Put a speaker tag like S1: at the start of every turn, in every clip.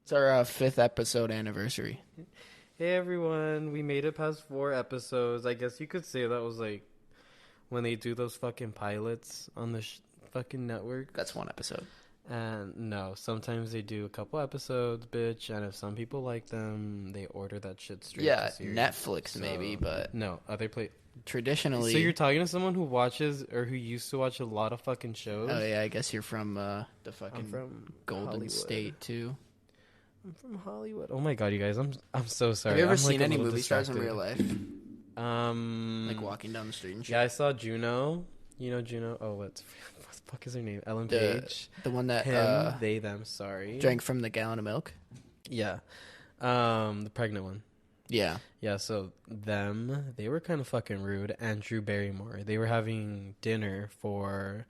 S1: It's our 5th episode anniversary.
S2: Hey everyone, we made it past 4 episodes. I guess you could say that was like when they do those fucking pilots on the fucking network.
S1: That's one episode.
S2: And no, sometimes they do a couple episodes, bitch. And if some people like them, they order that shit straight to series.
S1: Netflix maybe, but
S2: no, other
S1: traditionally.
S2: So you're talking to someone who watches or who used to watch a lot of fucking shows?
S1: Oh yeah, I guess you're from the fucking
S2: I'm from
S1: Golden
S2: Hollywood.
S1: State too.
S2: I'm from Hollywood. Oh my god, you guys, I'm so sorry.
S1: Have you ever
S2: I'm,
S1: seen
S2: like,
S1: any movie stars in real life?
S2: Like
S1: walking down the street and shit?
S2: Yeah, I saw Juno. You know Juno? Oh, what the fuck is her name? Ellen Page.
S1: The one that
S2: Him, they, them. Sorry.
S1: drank from the gallon of milk.
S2: Yeah, the pregnant one.
S1: Yeah.
S2: Yeah. So them, they were kind of fucking rude. And Drew Barrymore. They were having dinner for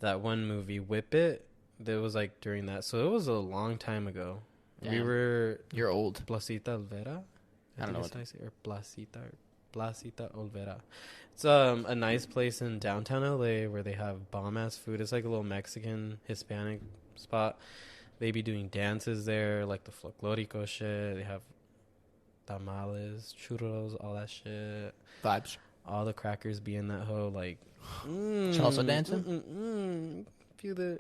S2: that one movie, Whip It. That was like during that. So it was a long time ago.
S1: Damn.
S2: We were.
S1: You're old.
S2: Placita Olvera.
S1: I don't know what
S2: I say, or Placita Olvera. It's a nice place in downtown LA where they have bomb ass food. It's like a little Mexican Hispanic spot. They be doing dances there, like the folklorico shit. They have tamales, churros, all that shit.
S1: Vibes.
S2: All the crackers be in that hoe, like.
S1: Salsa dancing.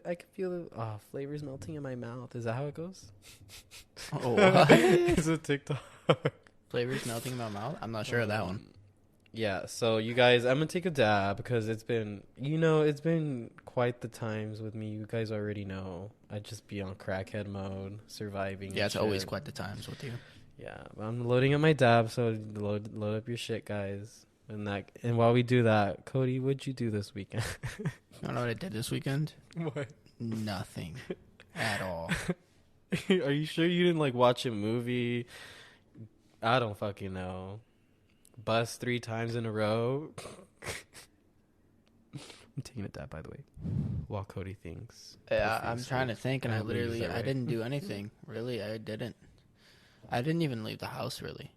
S2: I can feel the flavors melting in my mouth. Is that how it goes?
S1: Oh, what?
S2: It's a TikTok.
S1: Flavors melting in my mouth. I'm not sure of that one.
S2: Yeah, so you guys, I'm gonna take a dab because it's been quite the times with me. You guys already know I just be on crackhead mode, surviving.
S1: Yeah, it's always quite the times with you.
S2: Yeah, I'm loading up my dab, so load up your shit, guys. And while we do that, Cody, what'd you do this weekend?
S1: You know what I did this weekend?
S2: What?
S1: Nothing at all.
S2: Are you sure you didn't like watch a movie? I don't fucking know. Bust 3 times in a row. I'm taking a dab, by the way, while Cody thinks.
S1: Yeah, I'm trying to think, and I didn't do anything. Really, I didn't. I didn't even leave the house, really.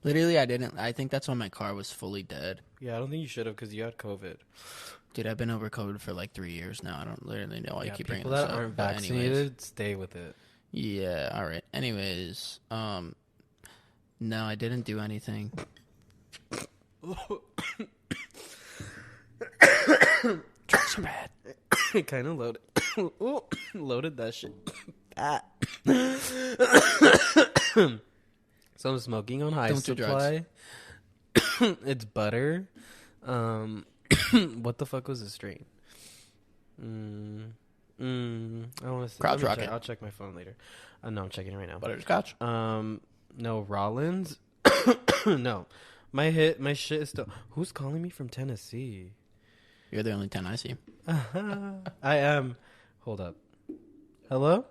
S1: Literally, I didn't. I think that's when my car was fully dead.
S2: Yeah, I don't think you should have because you had COVID.
S1: Dude, I've been over COVID for like 3 years now. I don't literally know why you keep bringing
S2: this
S1: this
S2: up. People that aren't vaccinated, stay with it.
S1: Yeah, all right. Anyways, no, I didn't do anything. Drugs are bad.
S2: It kind of loaded that shit. So I'm smoking on high supply. It's butter. What the fuck was the strain? I want to.
S1: Crotch Rocket.
S2: I'll check my phone later. No, I'm checking it right now.
S1: Butterscotch.
S2: No, Rollins. No, my shit is still. Who's calling me from Tennessee?
S1: You're the only 10 I see.
S2: I am. Hold up. Hello?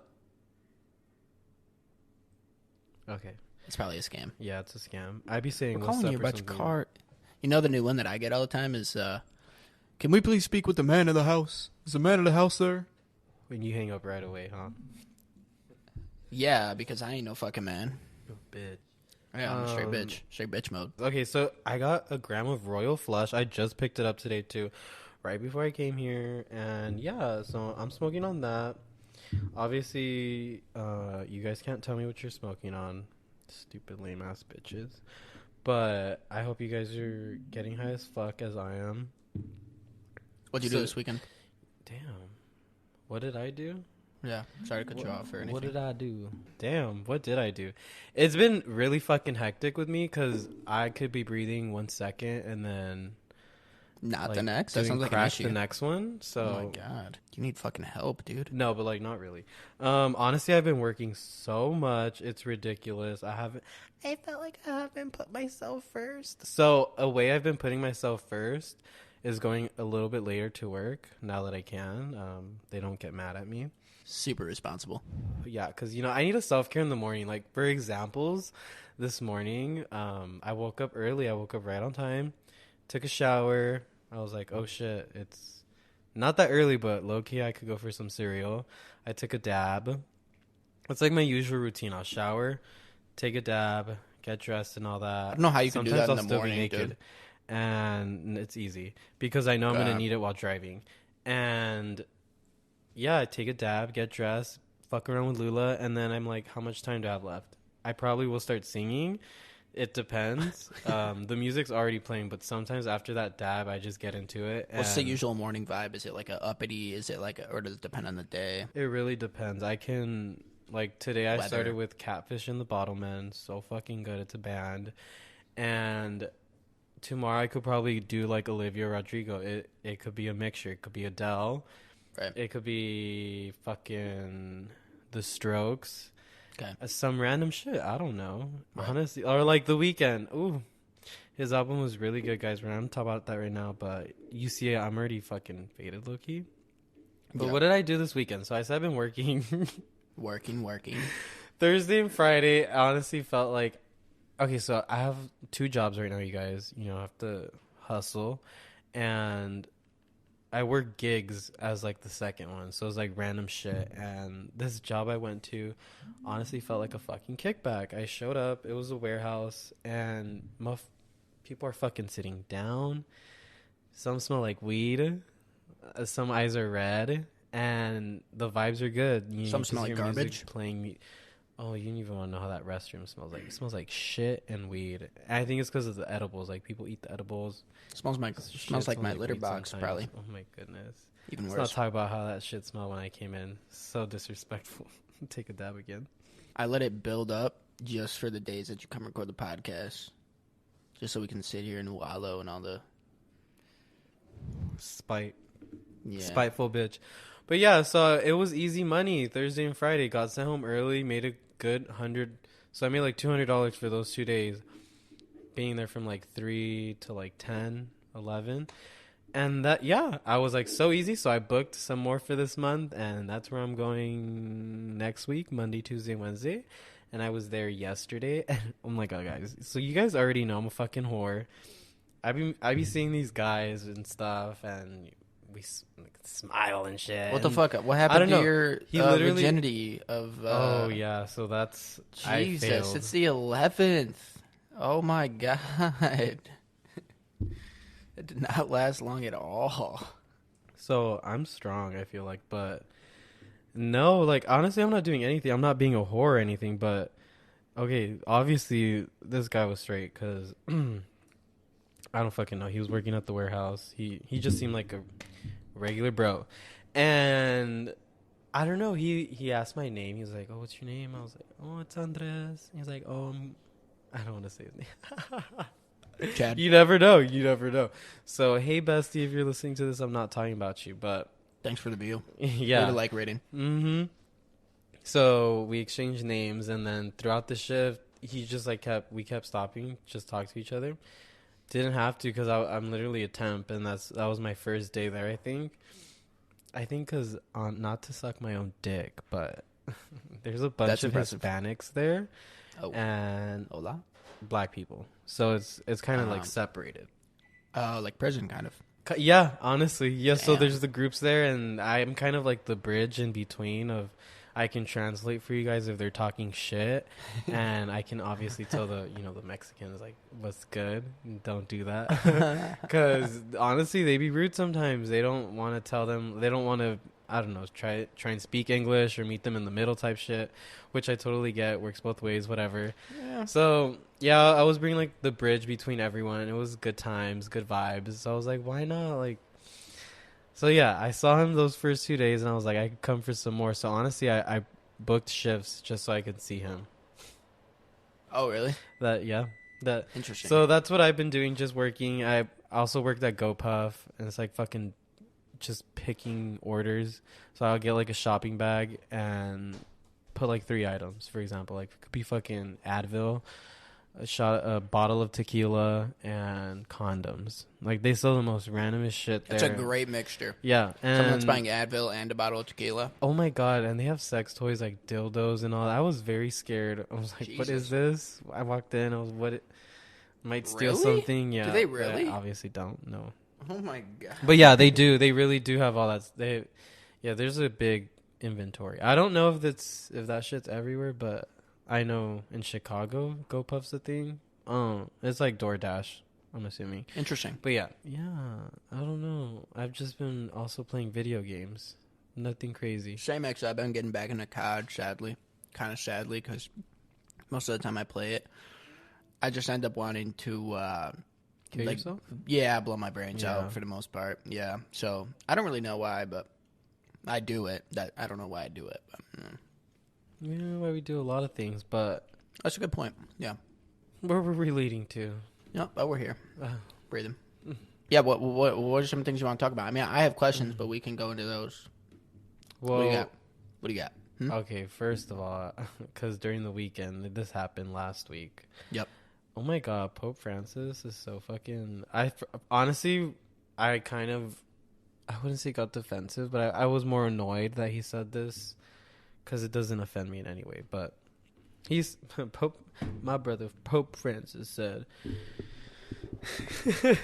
S2: Okay.
S1: It's probably a scam.
S2: Yeah, it's a scam. I'd be saying,
S1: we're
S2: what's
S1: calling
S2: up
S1: you
S2: or
S1: about your
S2: something.
S1: car. You know the new one that I get all the time is, can we please speak with the man of the house? Is the man of the house there?
S2: When you hang up right away, huh?
S1: Yeah, because I ain't no fucking man.
S2: You bitch.
S1: Yeah, I'm straight bitch. Straight bitch mode.
S2: Okay, so I got a gram of Royal Flush. I just picked it up today, too. Right before I came here. And, yeah, so I'm smoking on that. Obviously, you guys can't tell me what you're smoking on. Stupid lame-ass bitches. But I hope you guys are getting high as fuck as I am.
S1: What'd you do this weekend?
S2: Damn. What did I do?
S1: Yeah, sorry to cut you off or anything.
S2: What did I do? Damn, what did I do? It's been really fucking hectic with me because I could be breathing 1 second and then...
S1: Not the next? That sounds like an issue.
S2: The next one, so...
S1: Oh my god. You need fucking help, dude.
S2: No, but like, not really. Honestly, I've been working so much. It's ridiculous. I felt like I haven't put myself first. So, a way I've been putting myself first is going a little bit later to work now that I can. They don't get mad at me.
S1: Super responsible.
S2: Yeah, because, I need a self-care in the morning. Like, for examples, this morning, I woke up early. I woke up right on time, took a shower. I was like, oh, shit, it's not that early, but low-key, I could go for some cereal. I took a dab. It's like my usual routine. I'll shower, take a dab, get dressed and all that.
S1: I don't know how you can do that in the morning, dude.
S2: And it's easy because I know I'm going to need it while driving. And, yeah, I take a dab, get dressed, fuck around with Lula, and then I'm like, how much time do I have left? I probably will start singing. It depends. The music's already playing, but sometimes after that dab, I just get into it.
S1: What's the usual morning vibe? Is it like a uppity? Is it like or does it depend on the day?
S2: It really depends. I can, like, today I
S1: Weather.
S2: started with Catfish and the Bottlemen. So fucking good. It's a band. And tomorrow I could probably do like Olivia Rodrigo. It could be a mixture. It could be Adele.
S1: Right.
S2: It could be fucking The Strokes.
S1: Okay.
S2: Some random shit. I don't know.
S1: Right.
S2: Honestly. Or like The Weeknd. Ooh. His album was really good, guys. We're not going to talk about that right now. But you see, I'm already fucking faded, low-key. But what did I do this weekend? So I said I've been working.
S1: Working.
S2: Thursday and Friday, I honestly felt like... Okay, so I have 2 jobs right now, you guys. You know, I have to hustle. And... I work gigs as, like, the second one. So it was, like, random shit. And this job I went to honestly felt like a fucking kickback. I showed up. It was a warehouse. And people are fucking sitting down. Some smell like weed. Some eyes are red. And the vibes are good.
S1: Some smell like garbage.
S2: Playing Oh, you don't even want to know how that restroom smells like. It smells like shit and weed. And I think it's because of the edibles. Like, people eat the edibles.
S1: Smells like my litter box,
S2: sometimes.
S1: probably.
S2: Oh, my goodness.
S1: Even
S2: Let's
S1: worse.
S2: not talk about how that shit smelled when I came in. So disrespectful. Take a dab again.
S1: I let it build up just for the days that you come record the podcast. Just so we can sit here and wallow and all the...
S2: Spiteful bitch. But yeah, so it was easy money Thursday and Friday. Got sent home early, made a good 100. So I made like $200 for those 2 days, being there from like 3 to like 10, 11. And that, yeah, I was like so easy. So I booked some more for this month, and that's where I'm going next week, Monday, Tuesday, Wednesday. And I was there yesterday. And oh my God, guys. So you guys already know I'm a fucking whore. I be seeing these guys and stuff, and we smile and shit.
S1: What the fuck? What happened to your virginity of...
S2: oh, yeah. So that's...
S1: Jesus, it's the 11th. Oh, my God. It did not last long at all.
S2: So I'm strong, I feel like, but... No, like, honestly, I'm not doing anything. I'm not being a whore or anything, but... Okay, obviously, this guy was straight, because... I don't fucking know. He was working at the warehouse. He just seemed like a regular bro. And I don't know. He asked my name. He was like, "Oh, what's your name?" I was like, "Oh, it's Andres." He was like, "Oh, I don't want to say his name."
S1: Chad.
S2: You never know. So, hey, bestie, if you're listening to this, I'm not talking about you, but
S1: thanks for the view.
S2: Yeah.
S1: The like rating.
S2: Mm-hmm. So we exchanged names, and then throughout the shift, he just like we kept stopping, just talk to each other. Didn't have to, because I'm literally a temp, and that was my first day there, I think because not to suck my own dick, but there's a bunch of Hispanics there. And
S1: Hola?
S2: Black people, so it's kind of like separated.
S1: Like prison, kind of.
S2: Yeah, honestly, yeah.
S1: Damn.
S2: So there's the groups there, and I'm kind of like the bridge in between of... I can translate for you guys if they're talking shit, and I can obviously tell the Mexicans, like, what's good, don't do that, because honestly they be rude sometimes. They don't want to tell them, they don't want to, I don't know, try and speak English or meet them in the middle type shit, which I totally get, works both ways, whatever. Yeah. So yeah, I was bringing like the bridge between everyone. It was good times, good vibes. So I was like, why not, like... So, yeah, I saw him those first 2 days, and I was like, I could come for some more. So, honestly, I booked shifts just so I could see him.
S1: Oh, really?
S2: Interesting. So, that's what I've been doing, just working. I also worked at GoPuff, and it's like fucking just picking orders. So, I'll get like a shopping bag and put like 3 items, for example. Like, it could be fucking Advil, a bottle of tequila, and condoms. Like, they sell the most randomest shit there.
S1: It's a great mixture.
S2: Yeah. And
S1: someone's buying Advil and a bottle of tequila.
S2: Oh my God. And they have sex toys like dildos and all. I was very scared. I was like, Jesus. What is this? I walked in. I was, what? Might steal something. Yeah.
S1: Do they really?
S2: I obviously don't. No.
S1: Oh my God.
S2: But yeah, they do. They really do have all that. There's a big inventory. I don't know if that shit's everywhere, but I know in Chicago, GoPuff's a thing. It's like DoorDash, I'm assuming.
S1: Interesting.
S2: But yeah, I don't know. I've just been also playing video games. Nothing crazy.
S1: Same, actually. I've been getting back into COD, sadly. Kind of sadly, because most of the time I play it, I just end up wanting to...
S2: Kill yourself?
S1: Yeah, blow my brains out for the most part. Yeah, so I don't really know why, but I do it. I don't know why I do it. But,
S2: Yeah, why we do a lot of things, but...
S1: That's a good point. Yeah.
S2: Where were we leading to?
S1: Yeah, but we're here. Breathing. Yeah, what are some things you want to talk about? I mean, I have questions, but we can go into those.
S2: Well,
S1: what do you got?
S2: Okay, first of all, because during the weekend, this happened last week.
S1: Yep.
S2: Oh my God, Pope Francis is so fucking... Honestly, I wouldn't say got defensive, but I was more annoyed that he said this, because it doesn't offend me in any way, but my brother Pope Francis said...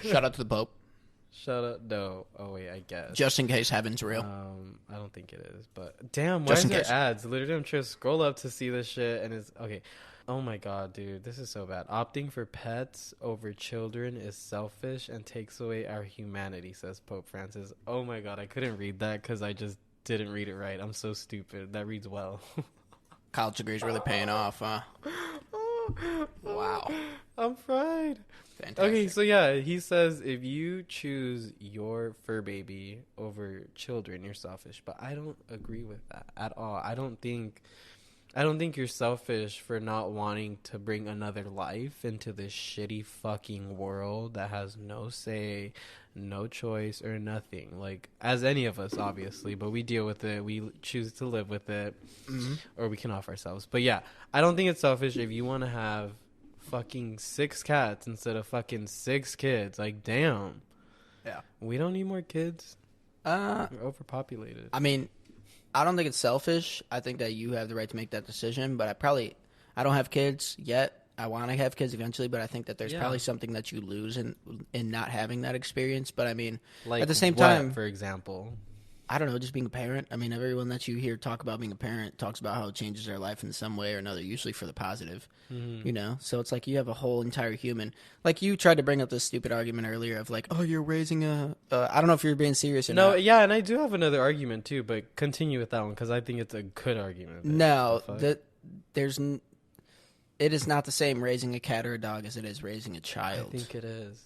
S1: Shout out to the Pope.
S2: Shout out, no. Oh wait, I guess.
S1: Just in case heaven's real.
S2: I don't think it is, but damn, why is there ads? Literally, I'm trying to scroll up to see this shit, and it's okay. Oh my God, dude, this is so bad. Opting for pets over children is selfish and takes away our humanity, says Pope Francis. Oh my God, I couldn't read that because I just didn't read it right. I'm so stupid. That reads well.
S1: College degree's really paying off, huh? Wow.
S2: I'm fried.
S1: Fantastic.
S2: Okay, so yeah, he says if you choose your fur baby over children, you're selfish. But I don't agree with that at all. I don't think you're selfish for not wanting to bring another life into this shitty fucking world that has no say, no choice, or nothing. Like, as any of us, obviously, but we deal with it. We choose to live with it, or we can off ourselves. But yeah, I don't think it's selfish if you want to have fucking 6 cats instead of fucking 6 kids. Like, damn.
S1: Yeah.
S2: We don't need more kids. We're overpopulated.
S1: I mean, I don't think it's selfish. I think that you have the right to make that decision, but I don't have kids yet. I want to have kids eventually, but I think that there's probably something that you lose in not having that experience. But I mean,
S2: like,
S1: at the same time,
S2: for example,
S1: I don't know, just being a parent. I mean, everyone that you hear talk about being a parent talks about how it changes their life in some way or another, usually for the positive, you know? So it's like you have a whole entire human. Like, you tried to bring up this stupid argument earlier of like, oh, you're raising I don't know if you're being serious or not.
S2: No, yeah, and I do have another argument too, but continue with that one because I think it's a good argument.
S1: No, it is not the same raising a cat or a dog as it is raising a child.
S2: I think it is.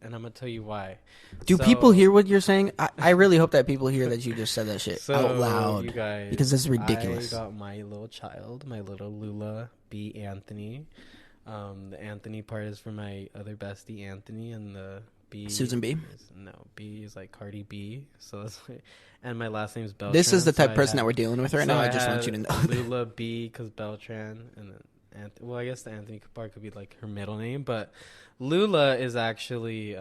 S2: And I'm going to tell you why.
S1: Do people hear what you're saying? I really hope that people hear that you just said that shit out loud.
S2: You guys,
S1: because this is ridiculous.
S2: I got my little child, my little Lula B. Anthony. The Anthony part is for my other bestie, Anthony, and the B...
S1: Susan B?
S2: B is like Cardi B. So that's and my last name is Beltran.
S1: This is the type of person that we're dealing with right now. I just want you to know.
S2: Lula B because Beltran, and then well, I guess the Anthony part could be like her middle name, but Lula is actually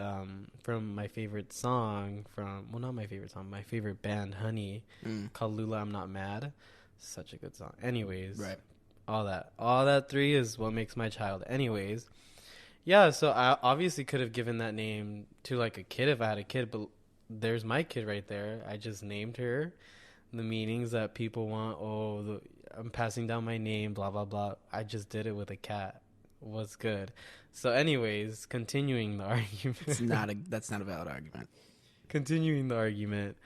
S2: from my favorite song not my favorite song, my favorite band, Honey, called Lula I'm Not Mad. Such a good song. Anyways,
S1: right.
S2: All that 3 is what makes my child. Anyways, yeah, so I obviously could have given that name to like a kid if I had a kid, but there's my kid right there. I just named her. The meanings that people want, I'm passing down my name, blah, blah, blah. I just did it with a cat. What's good? So anyways, continuing the argument.
S1: That's not a valid argument.
S2: Continuing the argument.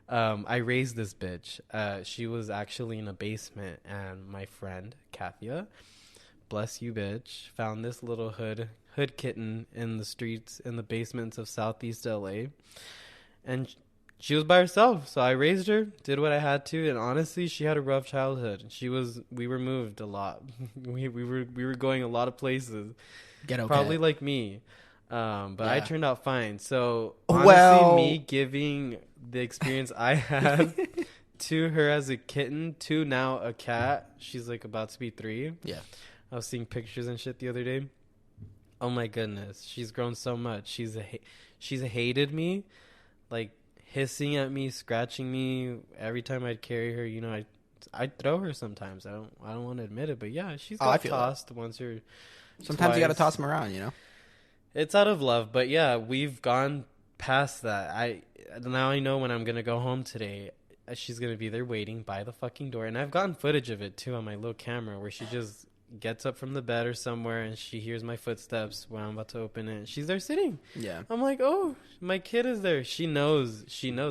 S2: I raised this bitch. She was actually in a basement, and my friend, Kathia, bless you, bitch, found this little hood kitten in the streets, in the basements of Southeast LA. And she was by herself, so I raised her, did what I had to, and honestly, she had a rough childhood. We were moved a lot. we were going a lot of places. Probably like me. But yeah. I turned out fine. So honestly, me giving the experience I had to her as a kitten to now a cat. She's like about to be 3.
S1: Yeah.
S2: I was seeing pictures and shit the other day. Oh my goodness, she's grown so much. She's hated me, like hissing at me, scratching me every time I'd carry her. You know, I'd throw her sometimes. I don't want to admit it, but yeah, she's got tossed once or
S1: sometimes
S2: twice.
S1: You got to toss them around, you know.
S2: It's out of love, but yeah, we've gone past that. Now I know when I'm gonna go home today, she's gonna be there waiting by the fucking door, and I've gotten footage of it too on my little camera where she just gets up from the bed or somewhere and she hears my footsteps when I'm about to open it. She's there sitting.
S1: Yeah.
S2: I'm like, oh, my kid is there. She knows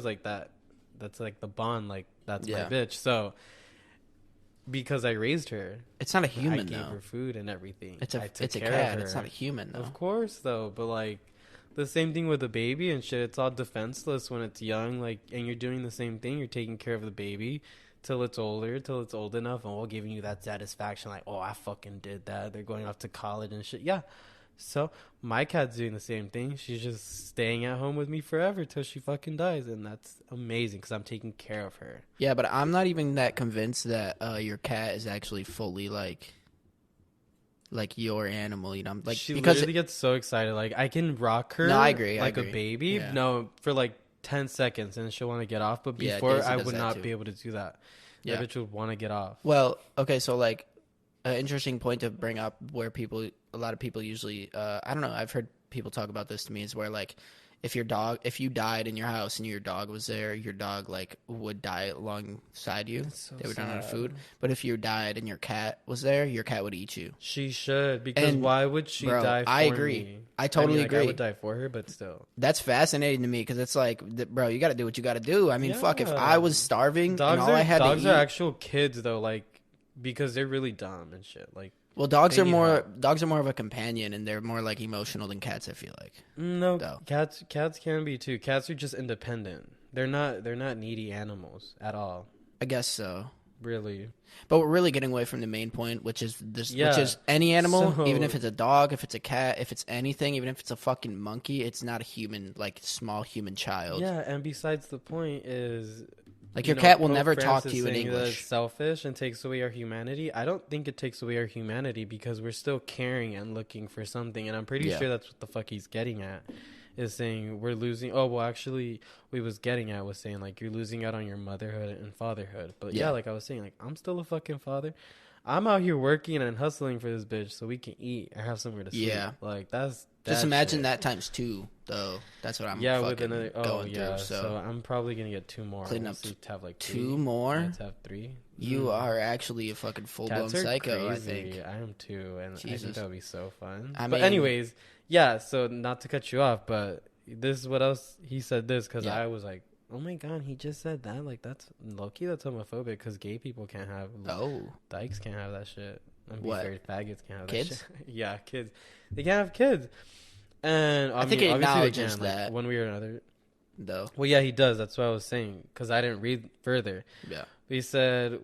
S2: like that. That's like the bond. Like That's my bitch. So because I raised her,
S1: it's not a human.
S2: I gave her food and everything.
S1: It's a
S2: care
S1: cat.
S2: of her.
S1: It's not a human, though.
S2: Of course, though, but like the same thing with the baby and shit. It's all defenseless when it's young, like, and you're doing the same thing. You're taking care of the baby till it's older, till it's old enough, and we're giving you that satisfaction, like, oh, I fucking did that. They're going off to college and shit. Yeah. So my cat's doing the same thing. She's just staying at home with me forever till she fucking dies, and that's amazing because I'm taking care of her.
S1: Yeah, but I'm not even that convinced that your cat is actually fully like your animal. You know, like
S2: she
S1: because
S2: literally gets so excited. Like I can rock her.
S1: No, I agree.
S2: Like a baby.
S1: Yeah.
S2: No, for like 10 seconds, and she'll want to get off. But before,
S1: Daisy
S2: I
S1: does
S2: would
S1: that
S2: not
S1: too.
S2: be able to do that.
S1: Yeah,
S2: That bitch would want to get off.
S1: Well, okay, so like an interesting point to bring up where a lot of people usually, I don't know, I've heard people talk about this to me, is where like if you died in your house and your dog was there, your dog like would die alongside you.
S2: So
S1: they would run out of
S2: sad.
S1: food. But if you died and your cat was there, your cat would eat you.
S2: She should, because
S1: And,
S2: why would she
S1: bro,
S2: die for
S1: I agree.
S2: me?
S1: I totally agree.
S2: I would die for her, but still.
S1: That's fascinating to me because it's like, bro, you got to do what you got to do. I mean, fuck, if I was starving
S2: Dogs
S1: and all I had to eat...
S2: Dogs are actual kids, though, like, because they're really dumb and shit. Like,
S1: well, dogs are more of a companion, and they're more like emotional than cats, I feel like.
S2: No,
S1: though.
S2: cats can be too. Cats are just independent. They're not needy animals at all.
S1: I guess so.
S2: Really.
S1: But we're really getting away from the main point, which is which is any animal,
S2: So,
S1: even if it's a dog, if it's a cat, if it's anything, even if it's a fucking monkey, it's not a human, like small human child.
S2: Yeah, and besides, the point is,
S1: like your cat will never talk to you in
S2: that
S1: English.
S2: it's selfish and takes away our humanity. I don't think it takes away our humanity because we're still caring and looking for something, and I'm pretty sure that's what the fuck he's getting at. Is saying we're losing. Oh, well, actually, what was getting at was saying like you're losing out on your motherhood and fatherhood. But yeah, like I was saying, like I'm still a fucking father. I'm out here working and hustling for this bitch so we can eat and have somewhere to sleep. Yeah, like that's
S1: just imagine that times 2 though. That's what I'm
S2: with another going through. So I'm probably gonna get 2 more.
S1: Clean up
S2: to have like
S1: 2 more.
S2: Let's have 3.
S1: You are actually a fucking full-blown psycho.
S2: Crazy.
S1: I think
S2: I am too, and I think that would be so fun.
S1: I
S2: but
S1: mean,
S2: anyways, yeah. So not to cut you off, but this is what else he said. This because I was like, oh my god, he just said that. Like that's low-key, that's homophobic because gay people can't have. Dykes can't have that shit. And
S1: what?
S2: Faggots can't have
S1: kids?
S2: That shit. Yeah, kids. They can't have kids. And I
S1: think
S2: mean,
S1: he
S2: acknowledges
S1: that
S2: like, one way or another.
S1: Though.
S2: Well, yeah, he does. That's what I was saying because I didn't read further.
S1: Yeah.
S2: But he said,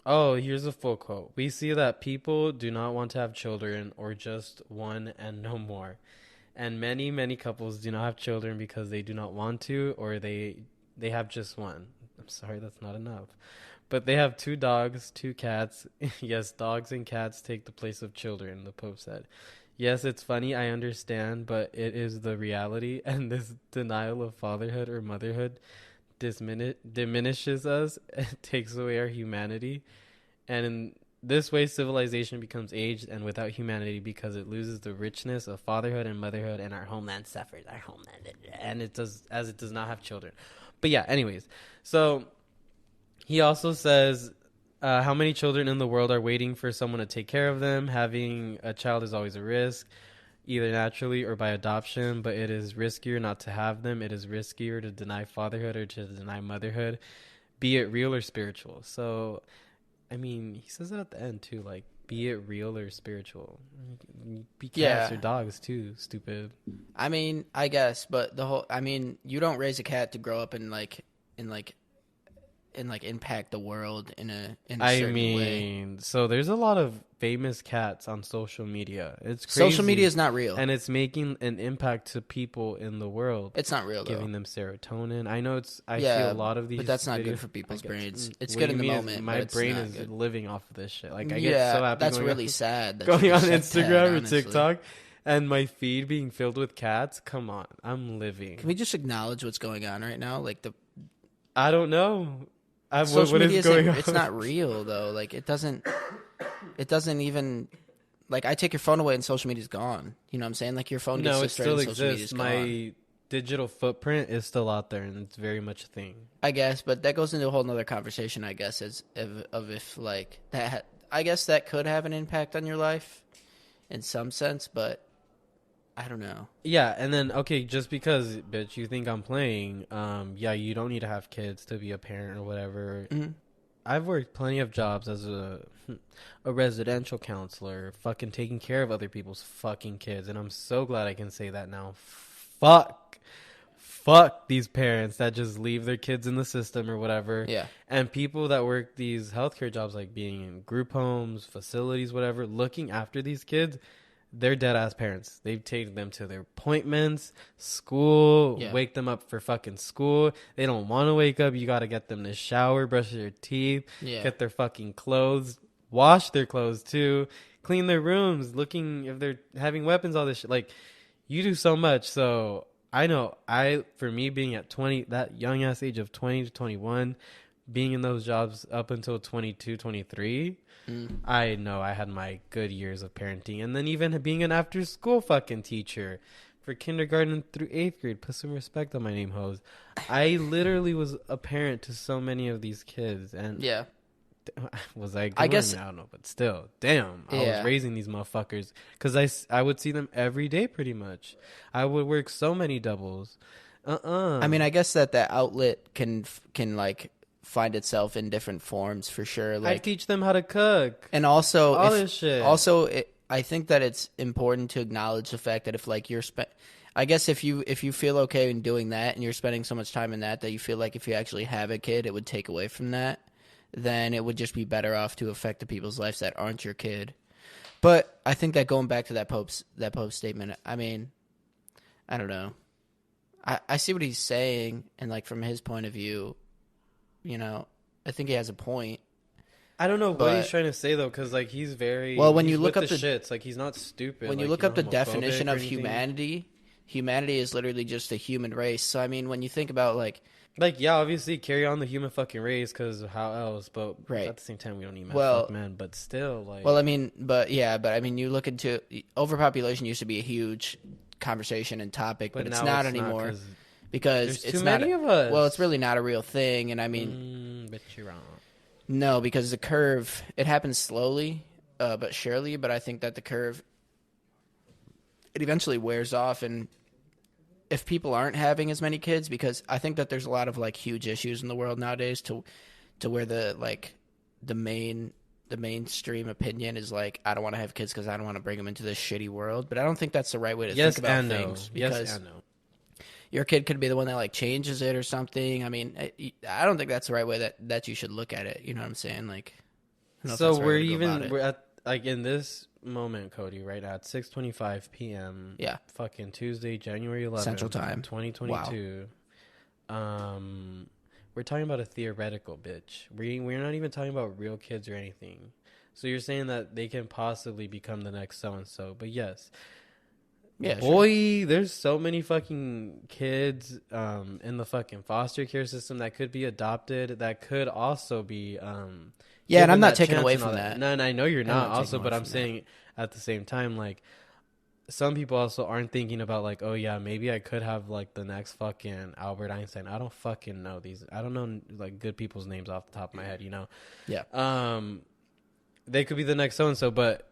S2: oh, here's a full quote. We see that people do not want to have children or just one and no more. And many, many couples do not have children because they do not want to or they have just one. I'm sorry, that's not enough. But they have 2 dogs, 2 cats. Yes, dogs and cats take the place of children, the Pope said. Yes, it's funny, I understand, but it is the reality, and this denial of fatherhood or motherhood diminishes us, takes away our humanity, and in this way civilization becomes aged and without humanity because it loses the richness of fatherhood and motherhood, and our homeland suffers. Our homeland, and it does not have children. But yeah, anyways, so he also says, how many children in the world are waiting for someone to take care of them? Having a child is always a risk, either naturally or by adoption, but it is riskier not to have them. It is riskier to deny fatherhood or to deny motherhood, be it real or spiritual. So, I mean, he says it at the end too, like, be it real or spiritual. Be cats or dogs too, stupid.
S1: I mean, I guess, but you don't raise a cat to grow up and impact the world in a certain way.
S2: So there's a lot of famous cats on social media. It's crazy.
S1: Social media is not real,
S2: and it's making an impact to people in the world.
S1: It's not real,
S2: giving them serotonin. I know I see a lot of these,
S1: but that's not good for people's brains. It's good in the moment.
S2: My brain is living off of this shit. Like I get so happy.
S1: That's really sad.
S2: Going on Instagram or TikTok. And my feed being filled with cats. Come on, I'm living.
S1: Can we just acknowledge what's going on right now? Like
S2: I don't know.
S1: Social media it's not real though. Like it doesn't even, like, I take your phone away and social media's gone. You know what I'm saying? Like your phone gets destroyed and social media's gone.
S2: My digital footprint is still out there and it's very much a thing.
S1: I guess, but that goes into a whole nother conversation, I guess, if like that. I guess that could have an impact on your life in some sense, but I don't know.
S2: Yeah, and then okay, just because bitch you think I'm playing, yeah, you don't need to have kids to be a parent or whatever.
S1: Mm-hmm.
S2: I've worked plenty of jobs as a residential counselor, fucking taking care of other people's fucking kids, and I'm so glad I can say that now. Fuck these parents that just leave their kids in the system or whatever.
S1: Yeah.
S2: And people that work these healthcare jobs, like being in group homes, facilities, whatever, looking after these kids, they're dead ass parents. They've taken them to their appointments, school, wake them up for fucking school. They don't want to wake up. You got to get them to shower, brush their teeth, get their fucking clothes, wash their clothes too, clean their rooms, looking if they're having weapons, all this shit. Like, you do so much. So I know for me being at 20, that young ass age of 20 to 21, being in those jobs up until 22, 23, I know I had my good years of parenting. And then even being an after school fucking teacher for kindergarten through 8th grade, put some respect on my name, hoes. I literally was a parent to so many of these kids. And was I good? I guess, I don't know, but still, damn, I was raising these motherfuckers because I would see them every day pretty much. I would work so many doubles.
S1: I mean, I guess that outlet can like find itself in different forms for sure. Like,
S2: I teach them how to cook
S1: and also
S2: all this shit.
S1: Also, I think that it's important to acknowledge the fact that if like I guess if you feel okay in doing that and you're spending so much time in that you feel like if you actually have a kid, it would take away from that. Then it would just be better off to affect the people's lives that aren't your kid. But I think that going back to that Pope's statement, I mean, I don't know. I see what he's saying, and like from his point of view, you know, I think he has a point.
S2: I don't know what he's trying to say though, because like he's very
S1: when you look up
S2: the shits, like he's not stupid.
S1: When you look up the definition of humanity is literally just a human race. So I mean, when you think about like
S2: yeah, obviously carry on the human fucking race because how else? But at the same time, we don't need men. But still, like,
S1: well, I mean, but I mean, you look into overpopulation used to be a huge conversation and topic, but it's not anymore because it's
S2: too many of us.
S1: Well, it's really not a real thing, and I mean,
S2: but you're wrong.
S1: No, because the curve it happens slowly, but surely. But I think that the curve it eventually wears off and. If people aren't having as many kids, because I think that there's a lot of like huge issues in the world nowadays to where the mainstream opinion is like, I don't want to have kids because I don't want to bring them into this shitty world. But I don't think that's the right way to think about things. Because your kid could be the one that like changes it or something. I mean, I don't think that's the right way that you should look at it. You know what I'm saying? Like,
S2: so we're at like in this moment, Cody, right at 6:25 p.m.
S1: Yeah,
S2: fucking Tuesday, January 11th,
S1: Central Time,
S2: 2022. Wow. We're talking about a theoretical, bitch. We're not even talking about real kids or anything. So you're saying that they can possibly become the next so and so, but yes. Yeah, boy, sure. There's so many fucking kids in the fucking foster care system that could be adopted, that could also be
S1: yeah, and I'm not taking away from that.
S2: No, and I know you're not also, but I'm saying at the same time, like, some people also aren't thinking about, like, oh, yeah, maybe I could have, like, the next fucking Albert Einstein. I don't fucking know these. I don't know, like, good people's names off the top of my head, you know?
S1: Yeah.
S2: They could be the next so-and-so, but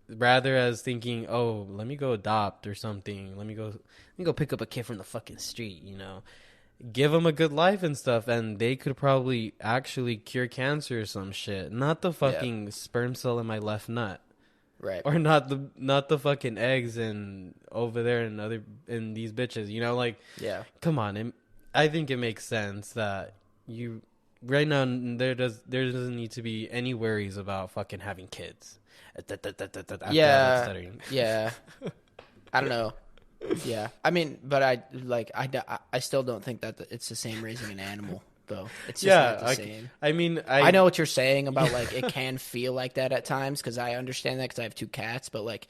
S2: rather as thinking, oh, let me go adopt or something. Let me go pick up a kid from the fucking street, you know? Give them a good life and stuff, and they could probably actually cure cancer or some shit. Not the fucking sperm cell in my left nut,
S1: right?
S2: Or not the fucking eggs and over there and in these bitches. You know, like,
S1: yeah.
S2: Come on, I think it makes sense that you right now there doesn't need to be any worries about fucking having kids.
S1: Yeah. I don't know. Yeah, I mean, but I still don't think that it's the same raising an animal, though. It's just not the same.
S2: I mean,
S1: I know what you're saying about, like, it can feel like that at times, because I understand that because I have 2 cats, but, like,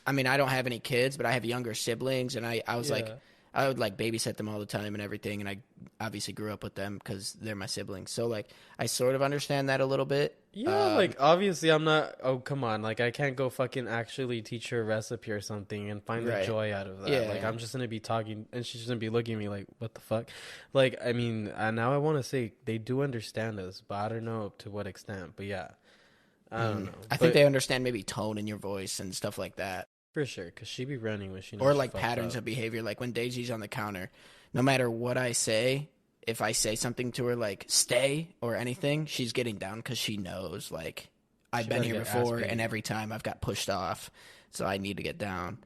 S1: I mean, I don't have any kids, but I have younger siblings, and I was like, I would like babysit them all the time and everything, and I obviously grew up with them because they're my siblings. So like I sort of understand that a little bit.
S2: Yeah, like obviously I'm not. Oh come on, like I can't go fucking actually teach her a recipe or something and find the joy out of that. Yeah, like I'm just gonna be talking and she's gonna be looking at me like, what the fuck? Like I mean, now I want to say they do understand us, but I don't know to what extent. But yeah, I don't know.
S1: I think they understand maybe tone in your voice and stuff like that.
S2: For sure, because she be running when she knows
S1: Or
S2: she
S1: like
S2: fucked
S1: patterns
S2: up.
S1: of behavior. Like when Daisy's on the counter, no matter what I say, if I say something to her like stay or anything, she's getting down because she knows like I've
S2: She
S1: been
S2: better
S1: here
S2: get
S1: before,
S2: ass
S1: and
S2: beat.
S1: every time I've got pushed off, so I need to get down.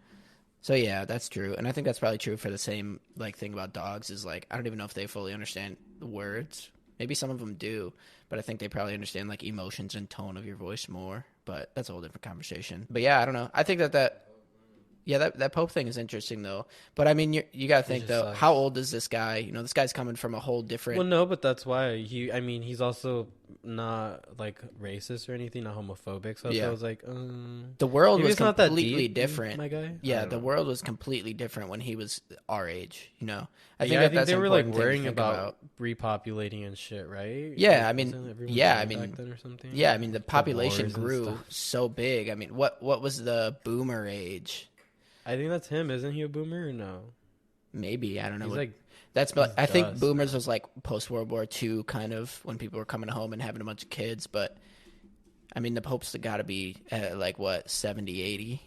S1: So yeah, that's true, and I think that's probably true for the same like thing about dogs. Is like I don't even know if they fully understand the words. Maybe some of them do, but I think they probably understand like emotions and tone of your voice more. But that's a whole different conversation. But yeah, I don't know. I think that yeah, that Pope thing is interesting though. But I mean, you got to
S2: It
S1: think
S2: just
S1: though, how
S2: sucks.
S1: old is this guy? You know, this guy's coming from a whole
S2: Well,
S1: different.
S2: no, but that's why I mean, he's also not like racist or anything, not homophobic. So that's why I
S1: Yeah,
S2: was like,
S1: the world
S2: maybe
S1: was
S2: it's not that
S1: completely
S2: deep,
S1: different.
S2: my guy. I
S1: Yeah,
S2: don't
S1: the
S2: know.
S1: world was completely different when he was our age. You know, I
S2: But
S1: think
S2: yeah, I
S1: that
S2: think
S1: that's
S2: they
S1: an
S2: were like
S1: important thing to
S2: worrying
S1: think
S2: about
S1: about.
S2: repopulating and shit, right?
S1: Yeah,
S2: Like,
S1: I mean,
S2: wasn't everyone
S1: yeah, I
S2: dying back
S1: mean,
S2: then or something?
S1: yeah, I mean, the
S2: Like the
S1: population
S2: wars and
S1: grew
S2: stuff.
S1: so big. I mean, what was the boomer age?
S2: I think that's him. Isn't he a boomer or no?
S1: Maybe I don't know
S2: He's
S1: what.
S2: like
S1: That's
S2: he's
S1: I think
S2: dust
S1: boomers
S2: now.
S1: was like post World War II kind of when people were coming home and having a bunch of kids. But I mean, the Pope's got to be at like what 70, 80.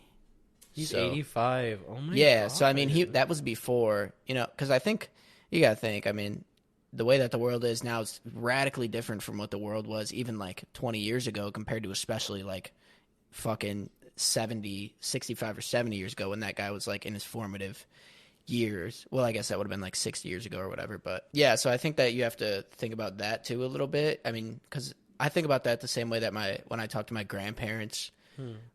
S2: He's
S1: So
S2: 85. Oh my
S1: yeah, so I mean,
S2: god.
S1: that was before because I think you got to think. I mean, the way that the world is now is radically different from what the world was even like 20 years ago compared to especially like fucking 70, 65 or 70 years ago when that guy was like in his formative years. Well, I guess that would have been like 60 years ago or whatever. But yeah, so I think that you have to think about that too a little bit. I mean, because I think about that the same way that when I talk to my grandparents,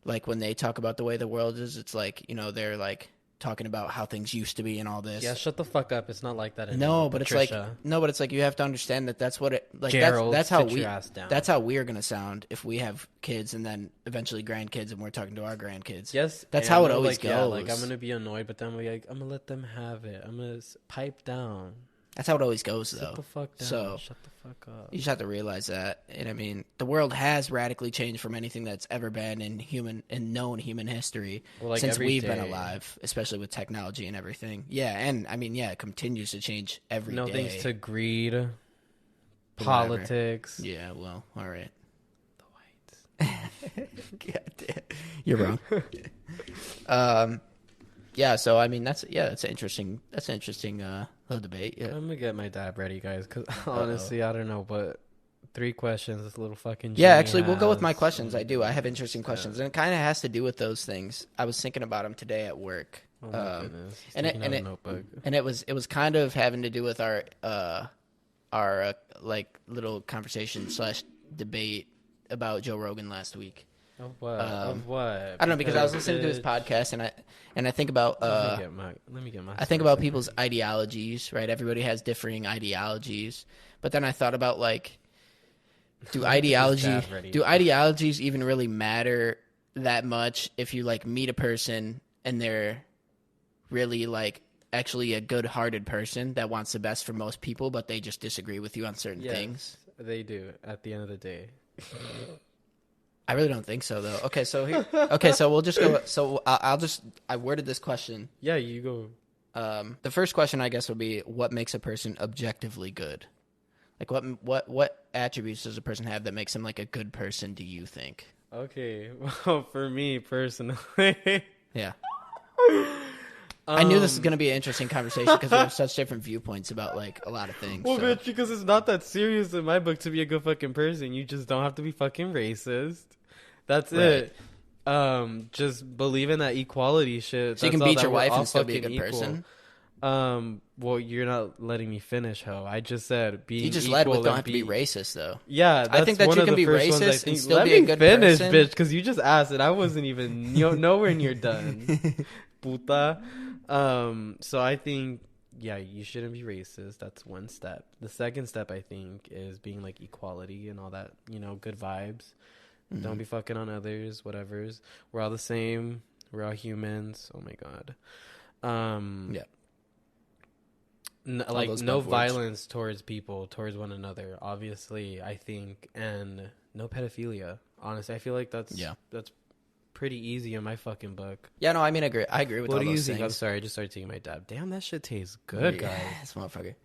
S1: like when they talk about the way the world is, it's like, they're like talking about how things used to be and all
S2: Yeah,
S1: this.
S2: shut the fuck up. It's not like that anymore,
S1: No, but it's like
S2: Patricia.
S1: you have to understand that that's what it like
S2: Gerald,
S1: that's how
S2: sit your ass
S1: that's
S2: down.
S1: how we're gonna sound if we have kids and then eventually grandkids and we're talking to our grandkids.
S2: Yes,
S1: That's
S2: and
S1: how
S2: I'm
S1: it
S2: gonna,
S1: always
S2: like, yeah, like I'm
S1: goes.
S2: gonna be annoyed, but then I'm gonna let them have it. I'm gonna pipe down.
S1: That's how it always goes
S2: Sit
S1: though.
S2: the fuck down.
S1: So
S2: Shut the fuck up.
S1: you just have to realize that. And I mean, the world has radically changed from anything that's ever been in known human history
S2: Well, like
S1: since
S2: every
S1: we've been
S2: day.
S1: alive, especially with technology and everything. Yeah, and I mean, yeah, it continues to change every day.
S2: No thanks to greed,
S1: Whatever.
S2: politics.
S1: Yeah, well, all right.
S2: The whites.
S1: God damn. You're wrong. Yeah, so I mean that's an interesting little debate. Yeah.
S2: I'm gonna get my dab ready, guys, because honestly, I don't know, but 3 questions this little fucking
S1: Yeah,
S2: Jimmy
S1: actually, we'll go with my
S2: has.
S1: questions. I do. I have interesting questions, and it kind of has to do with those things. I was thinking about them today at work.
S2: Oh my goodness. He's
S1: and
S2: taking out a
S1: it
S2: notebook.
S1: and it was kind of having to do with our like little conversation / debate about Joe Rogan last week.
S2: Of what? Of what?
S1: I don't know because I was listening to his
S2: bitch.
S1: podcast and I think about
S2: Let me get my
S1: I think
S2: source
S1: about
S2: in
S1: people's
S2: here.
S1: ideologies, right? Everybody has differing ideologies, but then I thought about like,
S2: Get this dab ready.
S1: do ideologies even really matter that much if you like meet a person and they're really like actually a good-hearted person that wants the best for most people, but they just disagree with you on certain
S2: Yes,
S1: things?
S2: they do at the end of the day.
S1: I really don't think so, though. Okay, so we'll just go. So I worded this question.
S2: Yeah, you go.
S1: The first question, I guess, would be, what makes a person objectively good? Like, what attributes does a person have that makes them like a good person? Do you think?
S2: Okay, well, for me personally,
S1: Yeah, I knew this was going to be an interesting conversation because we have such different viewpoints about like a lot of things.
S2: well,
S1: so.
S2: bitch, because it's not that serious in my book to be a good fucking person. You just don't have to be fucking racist. That's
S1: Right.
S2: it. Just believe in that equality shit.
S1: So you
S2: That's
S1: can
S2: all,
S1: beat
S2: that
S1: your
S2: we're
S1: wife
S2: all
S1: and still be a
S2: fucking
S1: good
S2: equal.
S1: person.
S2: Well, you're not letting me finish, ho. I just said being
S1: You just
S2: equal
S1: led with don't
S2: and
S1: have to be racist, though.
S2: Yeah, that's
S1: I think that
S2: one
S1: you
S2: of
S1: can
S2: the
S1: be
S2: first ones I
S1: racist and
S2: think.
S1: still
S2: Let
S1: be a
S2: me
S1: good
S2: finish,
S1: person.
S2: bitch, because you just asked it. I wasn't even nowhere near done. Puta. So I think, yeah, you shouldn't be racist. That's one step. The second step, I think, is being like equality and all that, good vibes.
S1: Mm-hmm.
S2: Don't be fucking on others, whatever's. We're all the same. We're all humans. Oh my god.
S1: Yeah.
S2: Like
S1: those
S2: no
S1: buzzwords.
S2: violence towards people, towards one another. Obviously, I think, and no pedophilia. Honestly, I feel like that's pretty easy in my fucking book.
S1: Yeah, no, I mean, I agree with
S2: What
S1: all
S2: do you
S1: those
S2: think? I'm
S1: things.
S2: sorry, I just started taking my dab. Damn, that shit tastes good, guys.
S1: This motherfucker.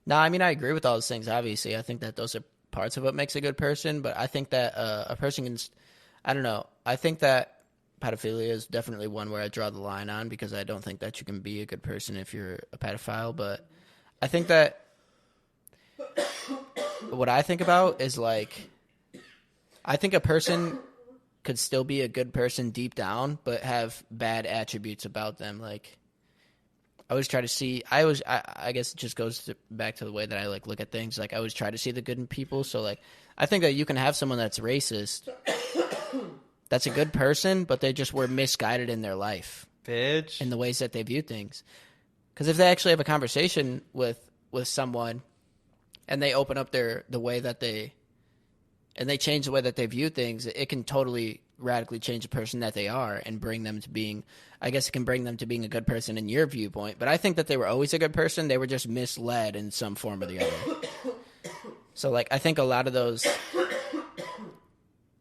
S1: No, I mean, I agree with all those things. Obviously, I think that those are parts of what makes a good person. But I think that a person can. I don't know. I think that pedophilia is definitely one where I draw the line on, because I don't think that you can be a good person if you're a pedophile. But I think that what I think about is like, I think a person could still be a good person deep down, but have bad attributes about them. Like, I always try to see. I guess it just goes back to the way that I like look at things. Like, I always try to see the good in people. So like, I think that you can have someone that's racist, that's a good person, but they just were misguided in their life,
S2: Bitch.
S1: in the ways that they view things. Because if they actually have a conversation with someone, and they open up the way that they change the way that they view things, it can totally radically change the person that they are and bring them to being, I guess it can bring them to being a good person in your viewpoint. But I think that they were always a good person. They were just misled in some form or the other. So, like, I think a lot of those,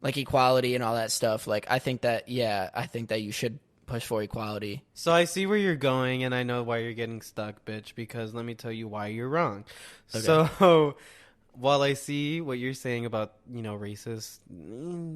S1: like, equality and all that stuff, like, I think that you should push for equality.
S2: So I see where you're going, and I know why you're getting stuck, bitch, because let me tell you why you're wrong. Okay. So while I see what you're saying about, racist,